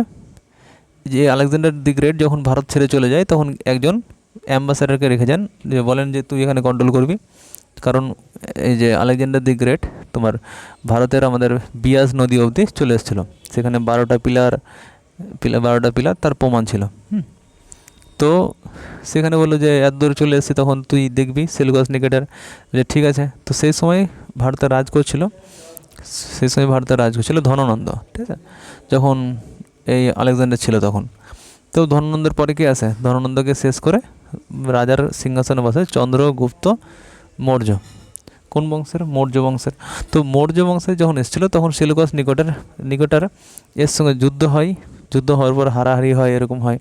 যে আলেকজান্ডার দি গ্রেট যখন ভারত ছেড়ে চলে যায়, তখন একজন অ্যাম্বাসেডারকে রেখে যান, যে বলেন যে তুই এখানে কন্ট্রোল করবি। কারণ এই যে আলেকজান্ডার দি গ্রেট তোমার ভারতের আমাদের বিয়াস নদী অবধি চলে এসেছিলো, সেখানে 12টা পিলার তার প্রমাণ ছিল। তো সেখানে বললো যে এত দূর চলে এসেছি, তখন তুই দেখবি সেলুকাস নিকেটার, যে ঠিক আছে। তো সেই সময় ভারতে রাজ করছিল ধননন্দ, ঠিক আছে, যখন এই আলেকজান্ডার ছিল তখন। তো ধননন্দের পরে কি আসে? ধননন্দকে শেষ করে রাজার সিংহাসনে বসে চন্দ্রগুপ্ত মৌর্য। কোন বংশের? মৌর্য বংশের। তো মৌর্য বংশে যখন এসেছিলো, তখন সেলুকাস নিকটার এর সঙ্গে যুদ্ধ হওয়ার পর হারাহারি হয়, এরকম হয়।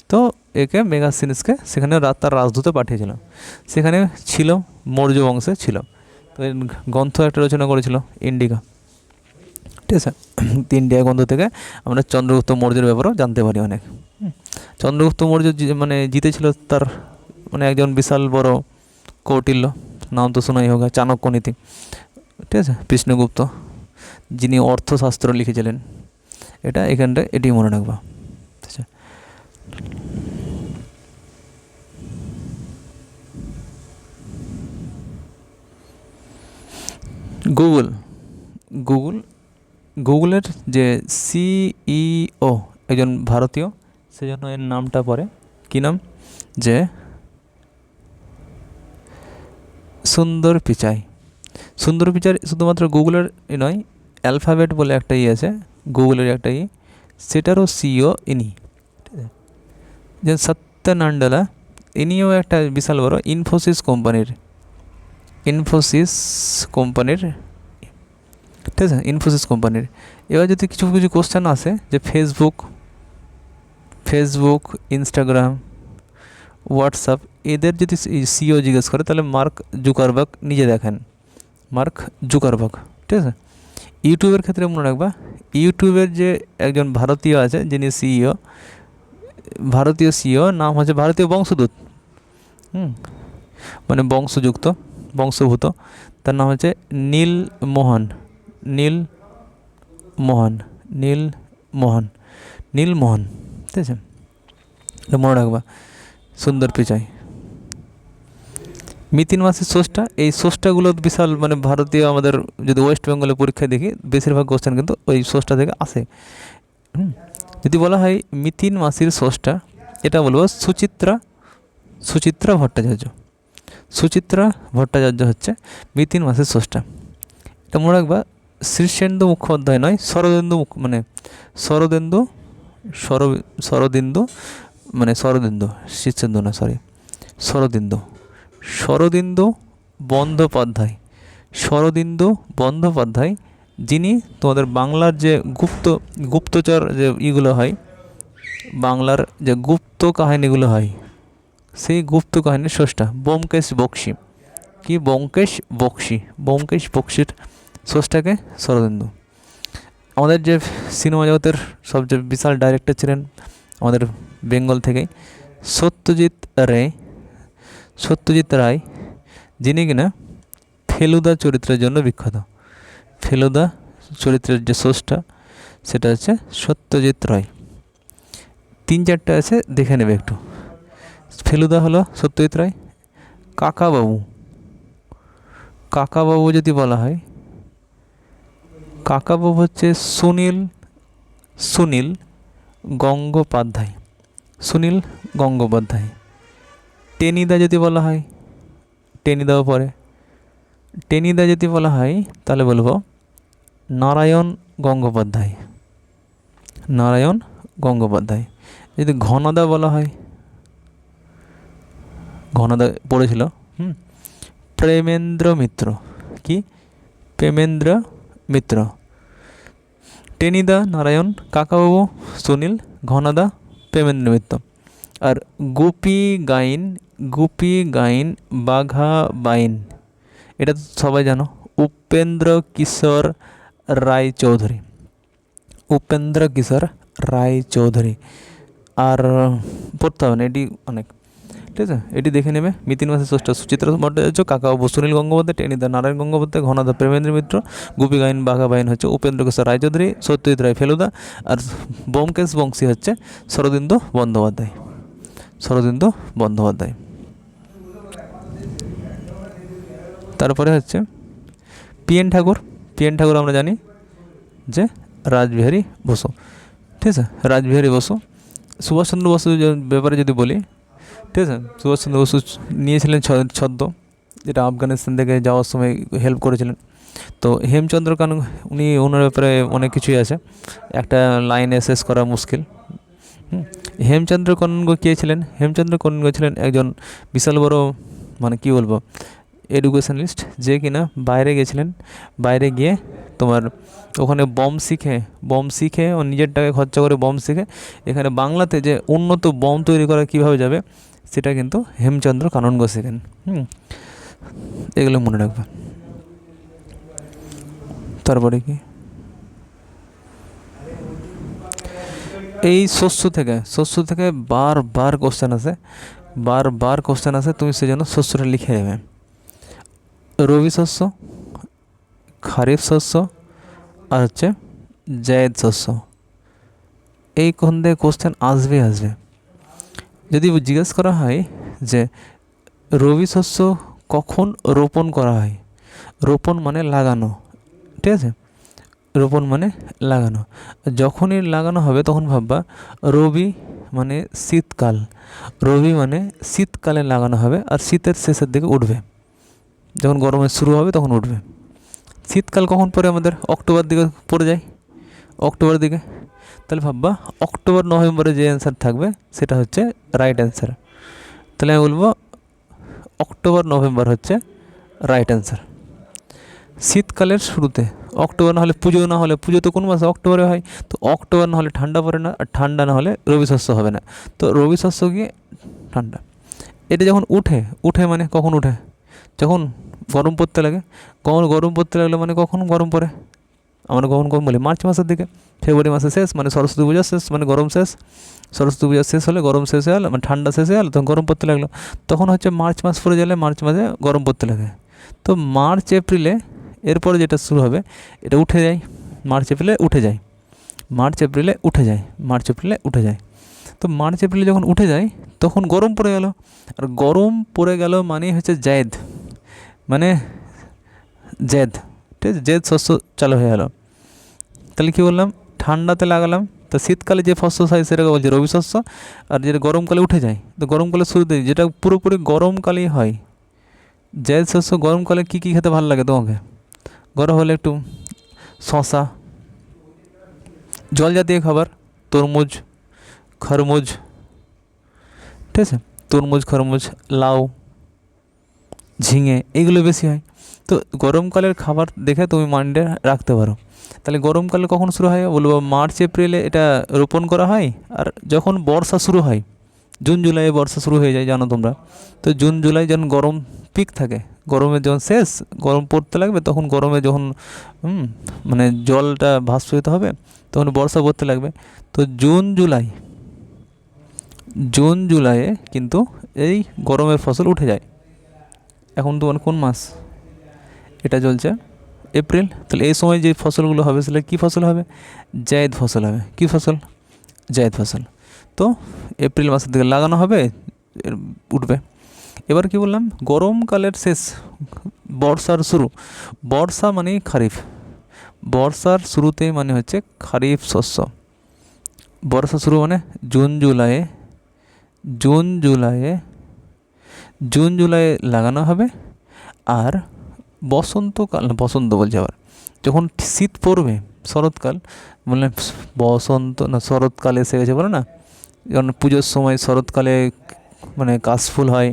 তো একে মেগাস্থেনিসকে সেখানে তার রাজদূতে পাঠিয়েছিল, সেখানে ছিল, মৌর্য বংশে ছিল। তো গ্রন্থ একটা রচনা করেছিল, ইন্ডিকা, ঠিক আছে। ইন্ডিয়া গ্রন্থ থেকে আমরা চন্দ্রগুপ্ত মৌর্যের ব্যাপারেও জানতে পারি অনেক। চন্দ্রগুপ্ত মৌর্য জিতেছিল, তার একজন বিশাল বড় কৌটিল্য, নাম তো শোনাই হোক, চাণক্য নীতি, ঠিক আছে, বিষ্ণুগুপ্ত, যিনি অর্থশাস্ত্র লিখেছিলেন। এটি মনে রাখবা, ঠিক আছে। গুগলের যে সিইও একজন ভারতীয়, সেজন্য এর নামটা পরে কী নাম? যে সুন্দর পিচাই। শুধুমাত্র গুগলের নয়, অ্যালফাবেট বলে একটা আছে, গুগলের একটা সেটারও সিইও ইনি, ঠিক আছে। যে সত্য নান্ডালা, ইনিও একটা বিশাল বড় ইনফোসিস কোম্পানির, ঠিক আছে, ইনফোসিস কোম্পানির। এবার যদি কিছু কোশ্চেন আসে, যে ফেসবুক, ইনস্টাগ্রাম, হোয়াটসঅ্যাপ, এদের যদি সিইও জিজ্ঞেস করে, তাহলে মার্ক জুকারবার্গ নিজে দেখেন, ঠিক আছে। ইউটিউবের ক্ষেত্রে মনে রাখবা, ইউটিউবের যে একজন ভারতীয় আছে, যিনি ভারতীয় সিইও, নাম হচ্ছে ভারতীয় বংশোদ্ভূত, বংশভূত, তার নাম হচ্ছে নীল মোহন, ঠিক আছে, মনে রাখবা। সুন্দর পিচাই। মিতিন মাসির সোর্সটা, এই সোর্সটাগুলো বিশাল, ভারতীয়, আমাদের যদি ওয়েস্ট বেঙ্গলে পরীক্ষায় দেখি, বেশিরভাগ কোশ্চেন কিন্তু ওই সোর্সটা থেকে আসে। যদি বলা হয় মিতিন মাসির সোর্সটা, এটা বলবো সুচিত্রা ভট্টাচার্য হচ্ছে মিতিন মাসির সোর্সটা। এটা মনে রাখবা, শীর্ষেন্দু মুখোপাধ্যায় নয়, শরদিন্দু মানে শরদিন্দু, শীর্ষেন্দু না, সরি, শরদিন্দু, শরদিন্দু বন্দ্যোপাধ্যায়, শরদিন্দু বন্দ্যোপাধ্যায়, যিনি তোমাদের বাংলার যে গুপ্তচর যে ইগুলো হয়, বাংলার যে গুপ্ত কাহিনীগুলো হয়, সেই গুপ্ত কাহিনীর স্রষ্টা। ব্যোমকেশ বক্সী, কি ব্যোমকেশ বক্সী, ব্যোমকেশ বক্সীর স্রষ্টাকে শরদিন্দু। আমাদের যে সিনেমা জগতের সবচেয়ে বিশাল ডাইরেক্টর ছিলেন আমাদের বেঙ্গল থেকেই, সত্যজিৎ রে, সত্যজিৎ রায়, যিনি কিনা ফেলুদা চরিত্রের জন্য বিখ্যাত। ফেলুদা চরিত্রের যে স্রষ্টা সেটা হচ্ছে সত্যজিৎ রায়। 3-4টে আছে, দেখে নেবে একটু। ফেলুদা হলো সত্যজিৎ রায়। কাকাবাবু, কাকাবাবু যদি বলা হয়, কাকাবাবু হচ্ছে সুনীল গঙ্গোপাধ্যায়, সুনীল গঙ্গোপাধ্যায়। টেনিদা যদি বলা হয়, টেনিদাও পড়ে, টেনিদা যদি বলা হয় তাহলে বলবো নারায়ণ গঙ্গোপাধ্যায়, নারায়ণ গঙ্গোপাধ্যায়। যদি ঘনদা বলা হয়, ঘনদা পড়েছিল, প্রেমেন্দ্র মিত্র, কি প্রেমেন্দ্র মিত্র। টেনিদা নারায়ণ, কাকাবাবু সুনীল, ঘনদা প্রেমেন্দ্র মিত্র। আর গুপি গাইন বাঘা বাইন, এটা তো সবাই জানো, উপেন্দ্র কিশোর রায়চৌধুরী, উপেন্দ্র কিশোর রায়চৌধুরী। আর পড়তে হবে না, এটি অনেক, ঠিক আছে, এটি দেখে নেবে। মিতিন মাসের স্রষ্টা সুচিত্রা ভট্টাচার্য, কাকাবাবু সুনীল গঙ্গোপাধ্যায়, টেনিদা নারায়ণ গঙ্গোপাধ্যায়, ঘনদা প্রেমেন্দ্র মিত্র, গোপী গাইন বাঘা বাইন হচ্ছে উপেন্দ্র কিশোর রায়চৌধুরী, সত্যজিৎ রায় ফেলুদা, আর ব্যোমকেশ বক্সী হচ্ছে শরদিন্দু বন্দ্যোপাধ্যায়, শরদিন্দু বন্দ্যোপাধ্যায়। তারপরে হচ্ছে পিএন ঠাকুর, পিএন ঠাকুর আমরা জানি যে রাসবিহারী বসু, ঠিক আছে, রাসবিহারী বসু। সুভাষচন্দ্র বসু ব্যাপারে যদি বলি, ঠিক আছে, সুভাষচন্দ্র বসু নিয়েছিলেন ছদ্ম, যেটা আফগানিস্তান থেকে যাওয়ার সময় হেল্প করেছিলেন। তো হেমচন্দ্র কানু, ওনার ব্যাপারে অনেক কিছুই আছে, একটা লাইনে শেষ করা মুশকিল। হেমচন্দ্র কনঙ্গ কে ছিলেন? হেমচন্দ্র কনঙ্গ ছিলেন একজন বিশাল বড়, মানে কি বলবো, এডুকেশনালিস্ট, যে কিনা বাইরে গেছিলেন, বাইরে গিয়ে তোমার ওখানে বম শিখে ও নিজের টাকায় খরচা করে বম শিখে এখানে বাংলাতে যে উন্নত বম তৈরি করা কীভাবে যাবে সেটা কিন্তু হেমচন্দ্র কানঙ্গ শেখেন। এগুলো মনে রাখবে। তারপরে কি, এই শস্য থেকে বারবার কোশ্চেন আসে, তুমি সেজন্য শস্যটা লিখে নেবে। রবি শস্য, খারিফ শস্য, আর হচ্ছে জায়েদ শস্য, এই কোন থেকে কোশ্চেন আসবে। যদি জিজ্ঞেস করা হয় যে রবি শস্য কখন রোপণ করা হয়, রোপণ মানে লাগানো, ঠিক আছে, রোপণ মানে লাগানো। যখনই লাগানো হবে তখন ভাববা রবি মানে শীতকাল, রবি মানে শীতকালে লাগানো হবে, আর শীতের শেষের দিকে উঠবে, যখন গরমের শুরু হবে তখন উঠবে। শীতকাল কখন পরে আমাদের? অক্টোবর দিকে পড়ে যায়, অক্টোবর দিকে। তাহলে ভাববা অক্টোবর নভেম্বরে যে অ্যান্সার থাকবে সেটা হচ্ছে রাইট অ্যান্সার। তাহলে আমি বলবো অক্টোবর নভেম্বর হচ্ছে রাইট অ্যান্সার। শীতকালের শুরুতে অক্টোবর না হলে পুজো তো কোন মাসে? অক্টোবরে হয়। তো অক্টোবর না হলে ঠান্ডা পড়ে না, আর ঠান্ডা না হলে রবি শস্য হবে না। তো রবি শস্য গিয়ে ঠান্ডা। এটা যখন উঠে মানে কখন উঠে? যখন গরম পড়তে লাগে। গরম পড়তে লাগলে মানে কখন গরম পড়ে? আমরা কখন বলি মার্চ মাসের দিকে, ফেব্রুয়ারি মাসে শেষ মানে সরস্বতী পূজা শেষ মানে গরম শেষ, সরস্বতী পূজা শেষ হলে গরম শেষ হয়ে গেল, মানে ঠান্ডা শেষ হয়ে গেল, তখন গরম পড়তে লাগলো। তখন হচ্ছে মার্চ মাস পড়ে গেলে মার্চ মাসে গরম পড়তে লাগে। তো মার্চ এপ্রিলে এরপরে যেটা শুরু হবে এটা উঠে যায়, মার্চ এপ্রিলে উঠে যায়। তো মার্চ এপ্রিলে যখন উঠে যায় তখন গরম পড়ে গেল, আর গরম পড়ে গেল মানেই হচ্ছে জায়েদ, মানে জেদ, ঠিক আছে, জেদ শস্য চালু হয়ে গেল। তাহলে কী বললাম? ঠান্ডাতে লাগালাম, তো শীতকালে যে ফসল হয় সেটাকে বলছে রবি শস্য, আর যেটা গরমকালে উঠে যায়, তো গরমকালে শুরুতে যেটা পুরোপুরি গরমকালেই হয় জায়েদ শস্য। গরমকালে কী কী খেতে ভালো লাগে তোমাকে? গরম হলে একটু শশা, জল জাতীয় খাবার, তরমুজ, খরমুজ, ঠিক আছে, তরমুজ, খরমুজ, লাউ, ঝিঙে এগুলো বেশি হয়। তো গরমকালের খাবার দেখে তুমি মাইন্ডে রাখতে পারো। তাহলে গরমকালে কখন শুরু হয় বলবো, মার্চ এপ্রিলে এটা রোপণ করা হয়। আর যখন বর্ষা শুরু হয়, জুন জুলাইয়ে বর্ষা শুরু হয়ে যায় জানো তোমরা। তো জুন জুলাই যখন গরম পিক থাকে, গরমের যখন শেষ, গরম পড়তে লাগবে, তখন গরমে যখন মানে জলটা ভাস্পরিত হবে, তখন বর্ষা পড়তে লাগবে। তো জুন জুলাইয়ে কিন্তু এই গরমের ফসল উঠে যায়। এখন তোমার কোন মাস, এটা চলছে এপ্রিল। তাহলে এই সময় যে ফসলগুলো হবে সেটা কী ফসল হবে, জায়েদ ফসল হবে। কী ফসল, জায়েদ ফসল। তো এপ্রিল মাসের দিকে লাগানো হবে, উঠবে। এবার কি বললাম, গরমকালের শেষ, বর্ষার শুরু। বর্ষা মানে খারিফ, বর্ষার শুরুতে মানে হচ্ছে খারিফ শস্য। বর্ষা শুরু মানে জুন জুলাইয়ে লাগানো হবে। আর বসন্ত বলছে আবার, যখন শীত পড়বে, শরৎকাল, বললে শরৎকাল এসে গেছে বলে না, যখন পুজোর সময় শরৎকালে মানে কাশফুল হয়,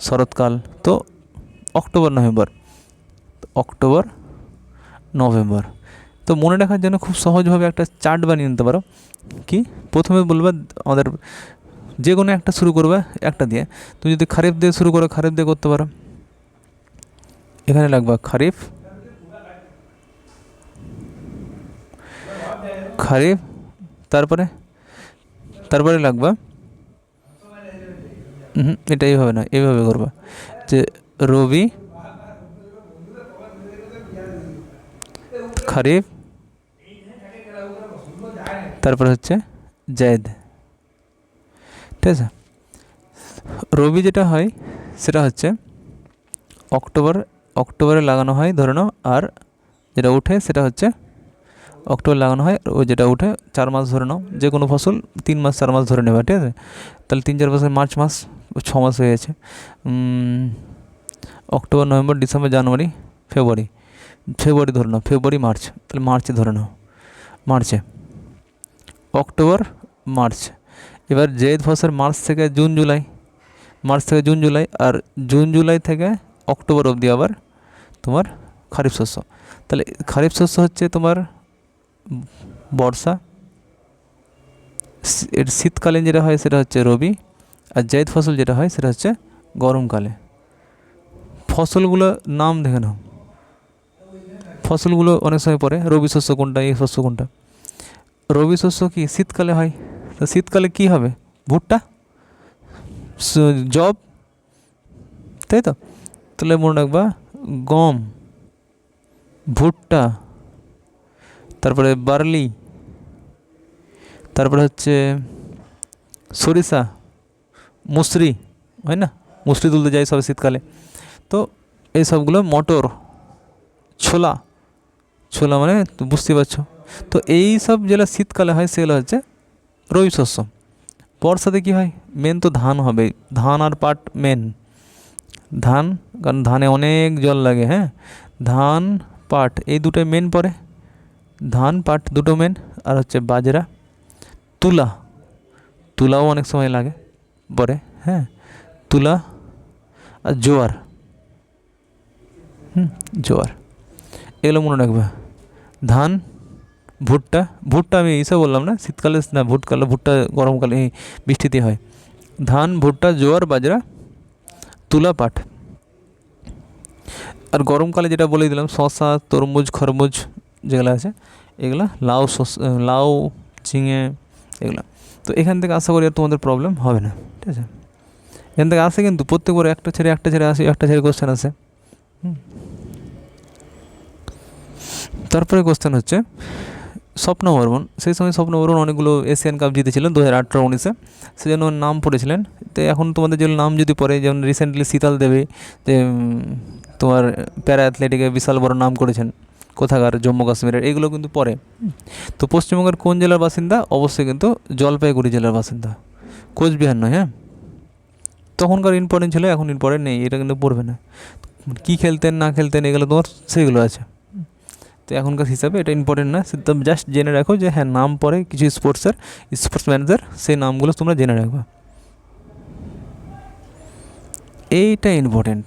শরৎকাল। তো অক্টোবর নভেম্বর। তো মনে রাখার জন্য খুব সহজভাবে একটা চার্ট বানিয়ে নিতে পারো। কি, প্রথমে বলবে আমাদের যে কোনো একটা শুরু করবে একটা দিয়ে। তুমি যদি খারিফ দিয়ে শুরু করো, খারিফ দিয়ে করতে পারো। এখানে লাগবে খারিফ, তারপরে লাগবে, এটা এইভাবে না, এইভাবে করবা যে রবি, খারিফ, তারপরে হচ্ছে জায়েদ। ঠিক আছে, রবি যেটা হয় সেটা হচ্ছে অক্টোবরে লাগানো হয় ধরে নাও। আর যেটা উঠে সেটা হচ্ছে অক্টোবর লাগানো হয়, ও যেটা উঠে 4 মাস ধরে নাও। যে কোনো ফসল 3 মাস 4 মাস ধরে নেবা। ঠিক আছে, তাহলে 3 4 বছর মার্চ মাস, 6 মাস হয়ে গেছে। অক্টোবর নভেম্বর ডিসেম্বর জানুয়ারি ফেব্রুয়ারি ধরে নাও, ফেব্রুয়ারি মার্চ, তাহলে মার্চে ধরে নাও, অক্টোবর মার্চ। এবার জেদ ফসল মার্চ থেকে জুন জুলাই, আর জুন জুলাই থেকে অক্টোবর অবধি আবার তোমার খারিফ শস্য। তাহলে খারিফ শস্য হচ্ছে তোমার বর্ষা, এর শীতকালীন যেটা হয় সেটা হচ্ছে রবি, আর জায়েদ ফসল যেটা হয় সেটা হচ্ছে গরমকালে। ফসলগুলো নাম দেখে নাও, ফসলগুলো অনেক সময় পরে রবি শস্য কোনটা, এই শস্য কোনটা। রবি শস্য কি শীতকালে হয়, তো শীতকালে কি হবে, ভুট্টা, জব, তাই তো। তাহলে মনে রাখবা গম, ভুট্টা, তারপরে বার্লি, তারপরে হচ্ছে সরিষা, মুসরি, হয় না, মুসরি তুলতে যায় সব শীতকালে। তো এই সবগুলো, মটর, ছোলা মানে বুঝতে পারছো। তো এই সব যেগুলো শীতকালে হয় সেগুলো হচ্ছে রবি শস্য। বর্ষাতে কী হয়, মেন তো ধান হবে, ধান আর পাট মেন। ধান, কারণ ধানে অনেক জল লাগে, হ্যাঁ, ধান পাট এই দুটোই মেন পরে, ধান পাট দুটো মেন। আর হচ্ছে বাজরা, তুলাও অনেক সময় লাগে পরে, হ্যাঁ, তুলা আর জোয়ার, জোয়ার, এগুলো মনে রাখবে। ধান, ভুট্টা আমি এইসব বললাম না, শীতকালে না, ভুট্টা গরমকালে বৃষ্টিতে হয়। ধান, ভুট্টা, জোয়ার, বাজরা, তুলা, পাট। আর গরমকালে যেটা বলে দিলাম, শশা, তরমুজ, খরমুজ যেগুলো আছে, এগুলো লাউ, ঝিঙে, এগুলো। তো এখান থেকে আশা করি আর তোমাদের প্রবলেম হবে না। ঠিক আছে, এখান থেকে আসে কিন্তু প্রত্যেকবার একটা ছেড়ে আসে, একটা ছেড়ে কোশ্চেন আসে। তারপরে কোশ্চেন হচ্ছে স্বপ্নবর্মন। সেই সময় স্বপ্নবর্মন অনেকগুলো এশিয়ান কাপ জিতেছিলেন 2018-19-এ, সেজন্য নাম পড়েছিলেন। তো এখন তোমাদের যে নাম যদি পড়ে, যেমন রিসেন্টলি শীতল দেবী, যে তোমার প্যারা অ্যাথলেটিকে বিশাল বড় নাম করেছেন, কোথাকার, জম্মু কাশ্মীরের, এগুলো কিন্তু পড়ে। তো পশ্চিমবঙ্গের কোন জেলার বাসিন্দা, অবশ্যই কিন্তু জলপাইগুড়ি জেলার বাসিন্দা, কোচবিহার নয়। হ্যাঁ, তখনকার ইম্পর্টেন্ট ছিল, এখন ইম্পর্টেন্ট নেই, এটা কিন্তু পড়বে না। কী খেলতেন না খেলতেন এগুলো তোমার সেগুলো আছে। তো এখনকার হিসাবে এটা ইম্পর্টেন্ট না, জাস্ট জেনে রাখো যে হ্যাঁ, নাম পড়ে কিছু স্পোর্টসম্যানদের, সেই নামগুলো তোমরা জেনে রাখবা। এইটা ইম্পর্টেন্ট।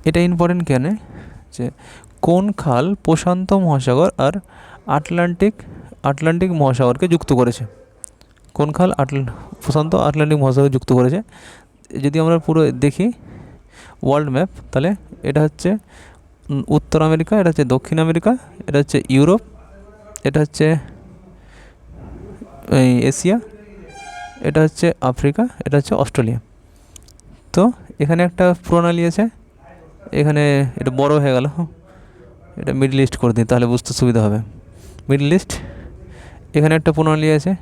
এটা ইম্পর্টেন্ট কেন, যে কোন খাল প্রশান্ত মহাসাগর আর আটলান্টিক মহাসাগরকে যুক্ত করেছে? কোন খাল প্রশান্ত আটলান্টিক মহাসাগর যুক্ত করেছে? যদি আমরা পুরো দেখি ওয়ার্ল্ড ম্যাপ, তাহলে এটা হচ্ছে উত্তর আমেরিকা, এটা হচ্ছে দক্ষিণ আমেরিকা, এটা হচ্ছে ইউরোপ, এটা হচ্ছে এশিয়া, এটা হচ্ছে আফ্রিকা, এটা হচ্ছে অস্ট্রেলিয়া। তো এখানে একটা প্রণালী আছে, এখানে এটা বড় হয়ে গেল, এটা মিডল ইস্ট করে দিই তাহলে বুঝতে সুবিধা হবে। মিডল ইস্ট, এখানে একটা প্রণালী আছে,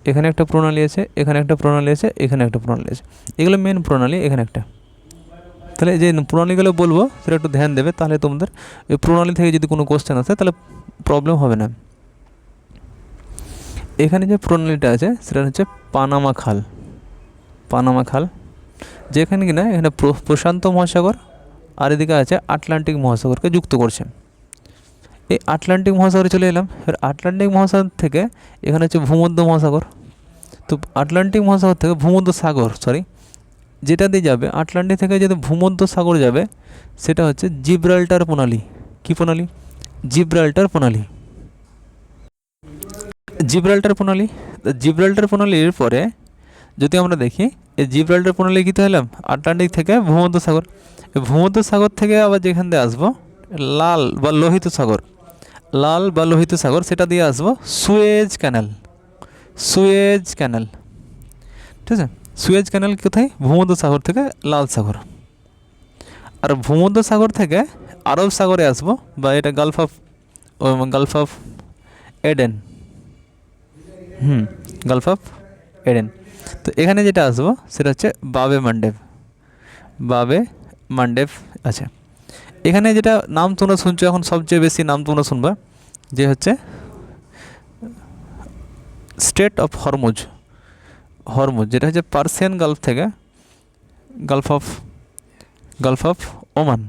এখানে একটা প্রণালী আছে, এখানে একটা প্রণালী আছে, এখানে একটা প্রণালী আছে। এগুলো মেন প্রণালী, এখানে একটা। তাহলে যে প্রণালীগুলো বলবো সেটা একটু ধ্যান দেবে, তাহলে তোমাদের এই প্রণালী থেকে যদি কোনো কোশ্চেন আসে তাহলে প্রবলেম হবে না। এখানে যে প্রণালীটা আছে সেটা হচ্ছে পানামা খাল। পানামা খাল, যেখানে কিনা এখানে প্রশান্ত মহাসাগর আর এদিকে আছে আটলান্টিক মহাসাগরকে যুক্ত করছে। এই আটলান্টিক মহাসাগরে চলে এলাম, এবার আটলান্টিক মহাসাগর থেকে এখানে হচ্ছে ভূমধ্য মহাসাগর। তো আটলান্টিক মহাসাগর থেকে ভূমধ্য সাগর, যেটা দিয়ে যাবে আটলান্টিক থেকে যদি ভূমধ্য সাগর যাবে, সেটা হচ্ছে জিব্রাল্টার প্রণালী। কী প্রণালী? জিব্রাল্টার প্রণালী। জিব্রাল্টার প্রণালী, জিব্রাল্টার প্রণালীর পরে যদি আমরা দেখি এই জিব্রাল্টার প্রণালী কী হলাম, আটলান্টিক থেকে ভূমধ্য সাগর। ভূমধ্য সাগর থেকে আবার যেখান দিয়ে আসবো লাল বা লোহিত সাগর, সেটা দিয়ে আসবো সুয়েজ ক্যানাল। ঠিক আছে, সুয়েজ ক্যানাল কোথায়? ভূমধ্য সাগর থেকে লাল সাগর। আর ভূমধ্য সাগর থেকে আরব সাগরে আসবো, বা এটা Gulf of Aden. Gulf of Aden. তো এখানে যেটা আসবো সেটা হচ্ছে বাবে মান্ডেভ আছে। এখানে যেটা নাম তোমরা শুনছো এখন, সবচেয়ে বেশি নাম তোমরা শুনবা যে হচ্ছে স্ট্রেট অফ হরমুজ, যেটা হচ্ছে পার্সিয়ান গালফ থেকে গালফ অফ ওমান।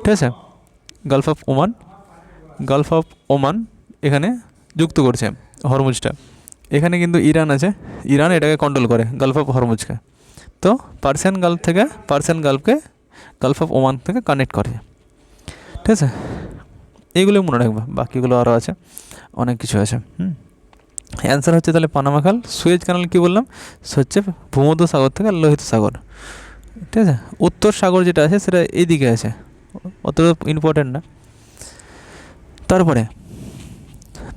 ঠিক আছে, গালফ অফ ওমান এখানে যুক্ত করছে হরমুজটা। এখানে কিন্তু ইরান আছে, ইরান এটাকে কন্ট্রোল করে গালফ অফ হরমুজকে। তো পার্সিয়ান গালফকে গালফ অফ ওমান থেকে কানেক্ট করে। ঠিক আছে, এইগুলো মনে রাখবা, বাকিগুলো আরও আছে, অনেক কিছু আছে। অ্যান্সার হচ্ছে তাহলে পানামা খাল। সুয়েজ ক্যানাল কী বললাম, হচ্ছে ভূমধ্য সাগর থেকে লোহিত সাগর। ঠিক আছে, উত্তর সাগর যেটা আছে সেটা এইদিকে আছে, অতটা ইম্পর্টেন্ট না।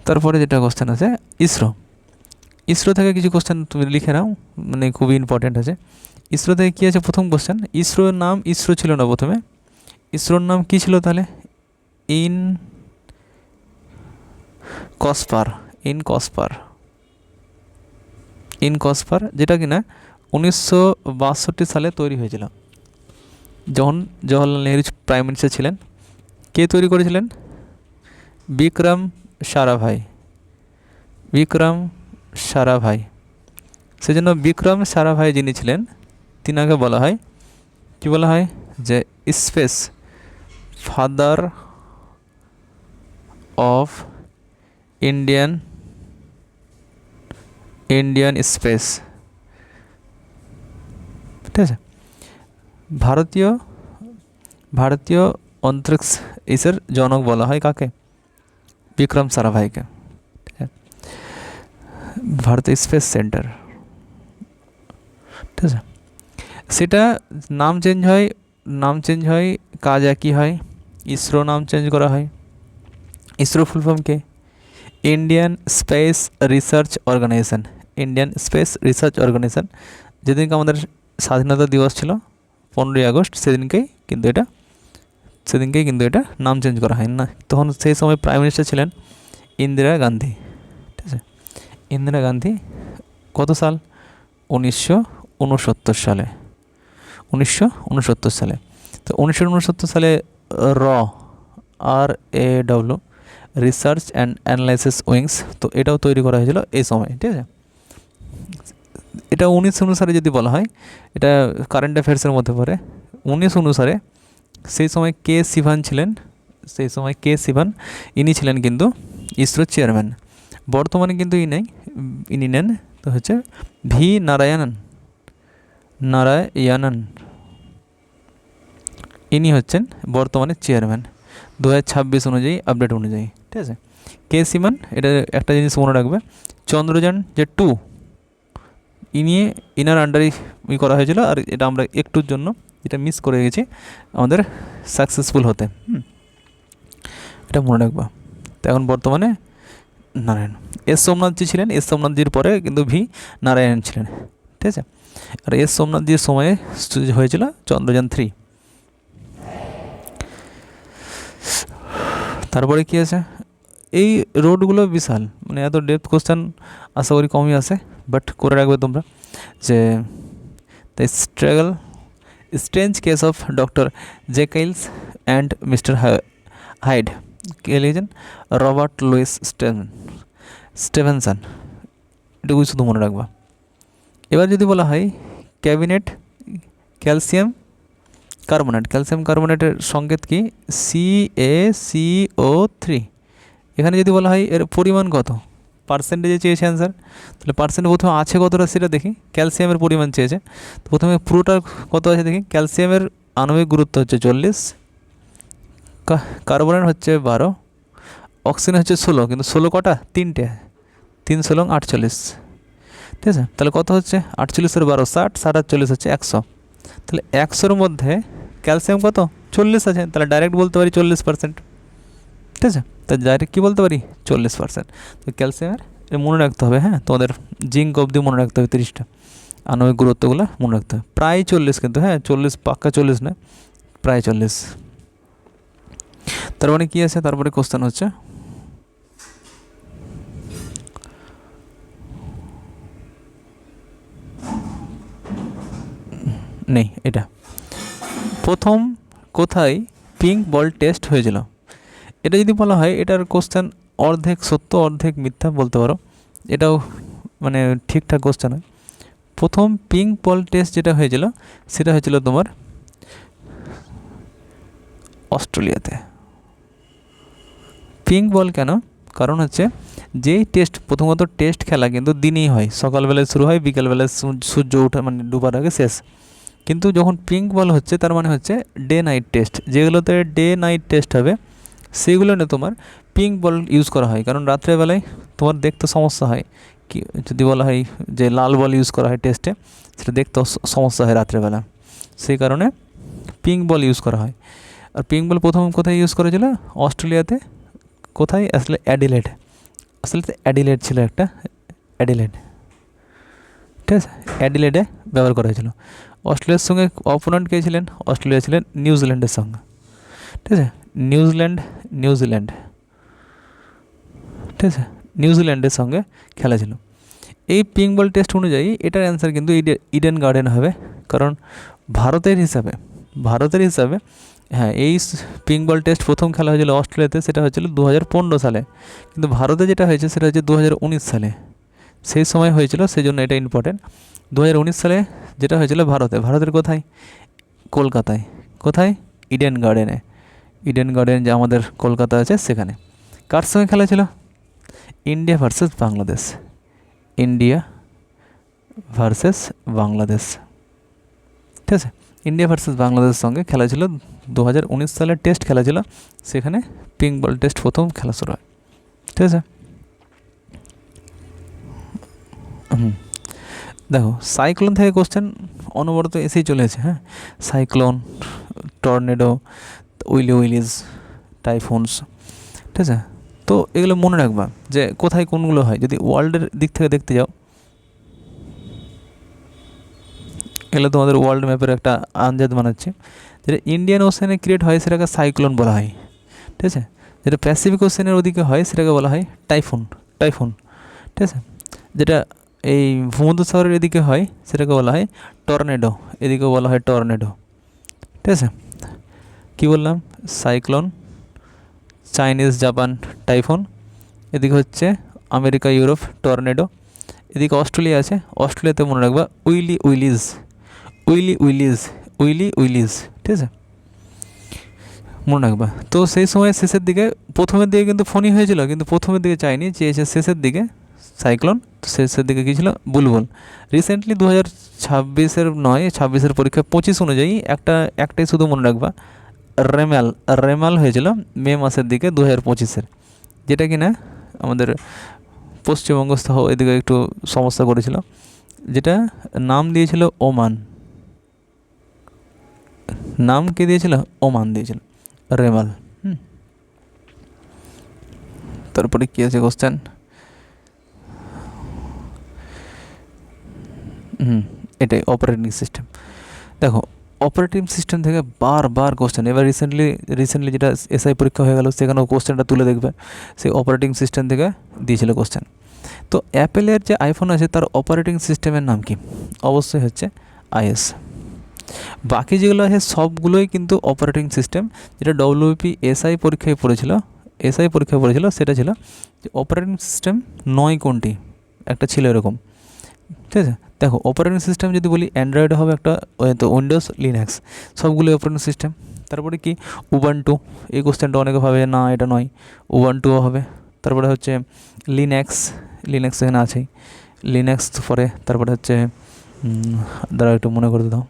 তারপরে যেটা কোশ্চেন আছে ইসরো থেকে কিছু কোশ্চেন তুমি লিখে নাও, মানে খুবই ইম্পর্টেন্ট আছে। ইসরো থেকে কী আছে, প্রথম কোশ্চেন, ইসরোর নাম ইসরো ছিল না প্রথমে, ইসরোর নাম কী ছিল তাহলে? ইনকসপার, যেটা কিনা 1962 সালে তৈরি হয়েছিল, যখন জওহরলাল নেহরু প্রাইম মিনিস্টার ছিলেন। কে তৈরি করেছিলেন? বিক্রম সারাভাই। সেজন্য বিক্রম সারাভাই যিনি ছিলেন, তিনাকে বলা হয়, কি বলা হয়, যে space father of Indian space. ঠিক আছে, ভারতীয় অন্তরিক্ষ ইসের জনক বলা হয় কাকে? বিক্রম সারাভাইকে। ভারতীয় স্পেস সেন্টার। ঠিক আছে, সেটা নাম চেঞ্জ হয়, কাজ একই হয়, ইসরো নাম চেঞ্জ করা হয়। ইসরো ফুল ফর্ম কে? Indian Space Research Organisation. যেদিনকে আমাদের স্বাধীনতা দিবস ছিল 15ই আগস্ট, সেদিনকেই কিন্তু এটা নাম চেঞ্জ করা হয় না। তখন সেই সময় প্রাইম মিনিস্টার ছিলেন ইন্দিরা গান্ধী। ঠিক আছে, ইন্দিরা গান্ধী কত সাল? 1969 সালে। তো 1969 সালে RAW research and analysis wings, তো এটাও তৈরি করা হয়েছিল এই সময়। ঠিক আছে, এটা 19 অনুসারে যদি বলা হয়, এটা কারেন্ট অ্যাফেয়ার্সের মধ্যে পড়ে। 19 অনুসারে সেই সময় কে শিভান ইনি ছিলেন কিন্তু ইসরোর চেয়ারম্যান। বর্তমানে কিন্তু ইনি নেন, তো হচ্ছে ভি নারায়ণন নারায়ণন, ইনি হচ্ছেন বর্তমানে চেয়ারম্যান 2026 অনুযায়ী, আপডেট অনুযায়ী। ঠিক আছে, কে সিমন, এটা একটা জিনিস মনে রাখবে, চন্দ্রযান যে 2 ইনার আন্ডারে করা হয়েছিল, আর এটা আমরা একটুর জন্য এটা মিস করে গেছি আমাদের সাকসেসফুল হতে। এটা মনে রাখবা। তো এখন বর্তমানে নারায়ণ। এস সোমনাথজি ছিলেন, এস সোমনাথজির পরে কিন্তু ভি নারায়ণ ছিলেন। ঠিক আছে, আর এস সোমনাথজির সময়ে হয়েছিল চন্দ্রযান 3। তারপরে কি আছে, এই রোডগুলো বিশাল, মানে এত ডেপথ কোশ্চেন আশা করি কমই আসে, বাট করে রাখবে তোমরা যে the strange case of doctor Jekyll's and mister Hyde, কে লিখেছেন, রবার্ট লুইস স্টেভেনসন। এটুকু শুধু মনে রাখবা। এবার যদি বলা হয় ক্যাবিনেট ক্যালসিয়াম কার্বনেট, ক্যালসিয়াম কার্বনেটের সংকেত কি, CaCO3। এখানে যদি বলা হয় এর পরিমাণ কত, পার্সেন্টেজে চেয়েছে অ্যান্সার, তাহলে পার্সেন্ট প্রথমে আছে কতটা সেটা দেখি। ক্যালসিয়ামের পরিমাণ চেয়েছে, তো প্রথমে পুরোটার কত আছে দেখি। ক্যালসিয়ামের আণবিক গুরুত্ব হচ্ছে 40, কার্বনের হচ্ছে 12, অক্সিজেন হচ্ছে 16, কিন্তু 16 কটা, 3টে, 3 16 48। ঠিক আছে, তাহলে কত হচ্ছে 48 12 60, 60 আর 40 হচ্ছে 100। তাহলে 100-র মধ্যে ক্যালসিয়াম কত, 40 আছে, তাহলে ডাইরেক্ট বলতে পারি 40%। ঠিক আছে, তাই ডাইরেক্ট কী বলতে পারি, 40%। তো ক্যালসিয়ামের মনে রাখতে হবে, হ্যাঁ, তোমাদের জিঙ্ক অবধি মনে রাখতে হবে, 30টা আণবিক গুরুত্বগুলো মনে রাখতে হবে। প্রায় 40 কিন্তু, হ্যাঁ 40, পাক্কা 40 না, প্রায় 40। তার মানে কী আছে, তারপরে কোশ্চেন হচ্ছে নেই, এটা প্রথম কোথায় পিঙ্ক বল টেস্ট হয়েছিল। এটা যদি বলা হয়, এটার কোশ্চেন অর্ধেক সত্য অর্ধেক মিথ্যা বলতে পারো, এটাও মানে ঠিকঠাক কোশ্চেন হয়। প্রথম পিঙ্ক বল টেস্ট যেটা হয়েছিল সেটা হয়েছিল তোমার অস্ট্রেলিয়াতে। পিঙ্ক বল কেন, কারণ হচ্ছে যেই টেস্ট, প্রথমত টেস্ট খেলা কিন্তু দিনেই হয়, সকালবেলায় শুরু হয়, বিকালবেলায় সূর্য ওঠা মানে ডুবার আগে শেষ। কিন্তু যখন পিঙ্ক বল হচ্ছে তার মানে হচ্ছে ডে নাইট টেস্ট, যেগুলোতে ডে নাইট টেস্ট হবে সেগুলো নিয়ে তোমার পিঙ্ক বল ইউজ করা হয়। কারণ রাত্রেবেলায় তোমার দেখতে সমস্যা হয়, কি যদি বলা হয় যে লাল বল ইউজ করা হয় টেস্টে, সেটা দেখতে সমস্যা হয় রাত্রেবেলা, সেই কারণে পিঙ্ক বল ইউজ করা হয়। আর পিঙ্ক বল প্রথম কোথায় ইউজ করেছিল, অস্ট্রেলিয়াতে। কোথায়, আসলে অ্যাডিলেড, আসলে অ্যাডিলেড ছিল একটা, অ্যাডিলেড। ঠিক আছে, অ্যাডিলেডে ব্যবহার করা হয়েছিল। অস্ট্রেলিয়ার সঙ্গে অপোনেন্ট কে ছিলেন, অস্ট্রেলিয়া ছিলেন নিউজিল্যান্ডের সঙ্গে। ঠিক আছে, নিউজিল্যান্ড, ঠিক আছে, নিউজিল্যান্ডের সঙ্গে খেলা ছিল। এই পিঙ্ক বল টেস্ট অনুযায়ী এটার অ্যান্সার কিন্তু ইডেন গার্ডেন হবে, কারণ ভারতের হিসাবে হ্যাঁ, এই পিঙ্ক বল টেস্ট প্রথম খেলা হয়েছিল অস্ট্রেলিয়াতে, সেটা হয়েছিল 2015 সালে, কিন্তু ভারতে যেটা হয়েছে সেটা হচ্ছে 2019 সালে, সেই সময় হয়েছিল, সেই জন্য এটা ইম্পর্টেন্ট। 2019 সালে যেটা হয়েছিল ভারতের কোথায়, কলকাতায়। কোথায়, ইডেন গার্ডেনে। ইডেন গার্ডেন যে আমাদের কলকাতা আছে সেখানে। কার সঙ্গে খেলা ছিল, ইন্ডিয়া ভার্সেস বাংলাদেশ। ঠিক আছে, ইন্ডিয়া ভার্সেস বাংলাদেশের সঙ্গে খেলা ছিল, 2019 সালের টেস্ট খেলা ছিল, সেখানে পিঙ্ক বল টেস্ট প্রথম খেলা শুরু হয়। ঠিক আছে, দেখো সাইক্লোন থেকে কোশ্চেন অনবরত এসেই চলেছে, হ্যাঁ, সাইক্লোন, টর্নেডো, উইলিজ, টাইফুনস। ঠিক আছে, তো এগুলো মনে রাখবা যে কোথায় কোনগুলো হয়। যদি ওয়ার্ল্ডের দিক থেকে দেখতে যাও, এগুলো তোমাদের ওয়ার্ল্ড ম্যাপের একটা আন্দাজ বানাচ্ছে। যেটা ইন্ডিয়ান ওশানে ক্রিয়েট হয় সেটাকে সাইক্লোন বলা হয়। ঠিক আছে, যেটা প্যাসিফিক ওশানের ওদিকে হয় সেটাকে বলা হয় টাইফুন। ঠিক আছে, যেটা এই ভূমধ্যসাগরের এদিকে হয় সেটাকে বলা হয় টর্নেডো, এদিকেও বলা হয় টর্নেডো। ঠিক আছে, কী বললাম, সাইক্লোন, চাইনিজ, জাপান টাইফুন, এদিকে হচ্ছে আমেরিকা, ইউরোপ টর্নেডো, এদিকে অস্ট্রেলিয়া আছে, অস্ট্রেলিয়াতে মনে রাখবা উইলিজ। ঠিক আছে, মনে রাখবা। তো সেই সময় শেষের দিকে, প্রথমের দিকে কিন্তু ফোনই হয়েছিল, কিন্তু প্রথমের দিকে চাইনি, চেয়েছে শেষের দিকে, সাইক্লোন, শেষের দিকে কী ছিল, বুলবুল। রিসেন্টলি 2026-এর নয়, 26-এর পরীক্ষা 25 অনুযায়ী একটাই শুধু মনে রাখবা, রেমাল হয়েছিল মে মাসের দিকে 2025-এর, যেটা কি না আমাদের পশ্চিমবঙ্গ সহ এদিকে একটু সমস্যা করেছিল, যেটা নাম দিয়েছিল ওমান। নাম কে দিয়েছিল? ওমান দিয়েছিল, রেমাল। তারপরে কী আছে কোশ্চেন? এটাই অপারেটিং সিস্টেম। দেখো অপারেটিং সিস্টেম থেকে বারবার কোশ্চেন, এবার রিসেন্টলি যেটা এসআই পরীক্ষা হয়ে গেল সেখানেও কোশ্চেনটা তুলে দেখবে, সেই অপারেটিং সিস্টেম থেকে দিয়েছিল কোশ্চেন। তো অ্যাপেলের যে আইফোন আছে তার অপারেটিং সিস্টেমের নাম কি? অবশ্যই হচ্ছে আইএস। বাকি যেগুলো আছে সবগুলোই কিন্তু অপারেটিং সিস্টেম। যেটা ডব্লিউপি এসআই পরীক্ষায় পড়েছিল সেটা ছিল যে অপারেটিং সিস্টেম 9 কোনটি, একটা ছিল এরকম, ঠিক আছে। দেখো অপারেটিং সিস্টেম যদি বলি অ্যান্ড্রয়েড হবে একটা, তো উইন্ডোজ, লিনাক্স সবগুলোই অপারেটিং সিস্টেম। তারপরে কি উবান্টু, এই কোশ্চেনটা অনেকে ভাবে না এটা নয়, উবান্টুও হবে। তারপরে হচ্ছে লিনাক্স এখানে আছেই, লিনাক্স পরে তারপরে হচ্ছে দ্বারা একটু মনে করে দাও,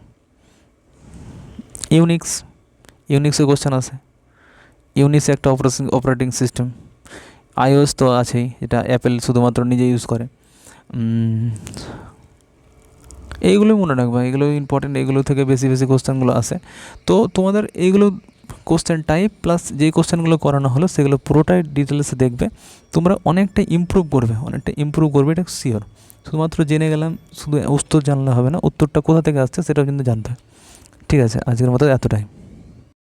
ইউনিক্সের কোশ্চেন আছে, ইউনিক্স একটা অপারেটিং সিস্টেম। আইওএস তো আছেই, যেটা অ্যাপেল শুধুমাত্র নিজে ইউজ করে। এইগুলোই মনে রাখবা, এগুলো ইম্পর্টেন্ট, এগুলো থেকে বেশি কোশ্চেনগুলো আসে। তো তোমাদের এইগুলো কোশ্চেন টাইপ প্লাস যেই কোশ্চেনগুলো করানো হলো সেগুলো পুরোটাই ডিটেলসে দেখবে, তোমরা অনেকটা ইমপ্রুভ করবে, এটা শিওর। শুধুমাত্র জেনে গেলাম, শুধু উত্তর জানলে হবে না, উত্তরটা কোথা থেকে আসছে সেটাও কিন্তু জানতে হয়। ঠিক আছে, আজকের মতো এতটাই।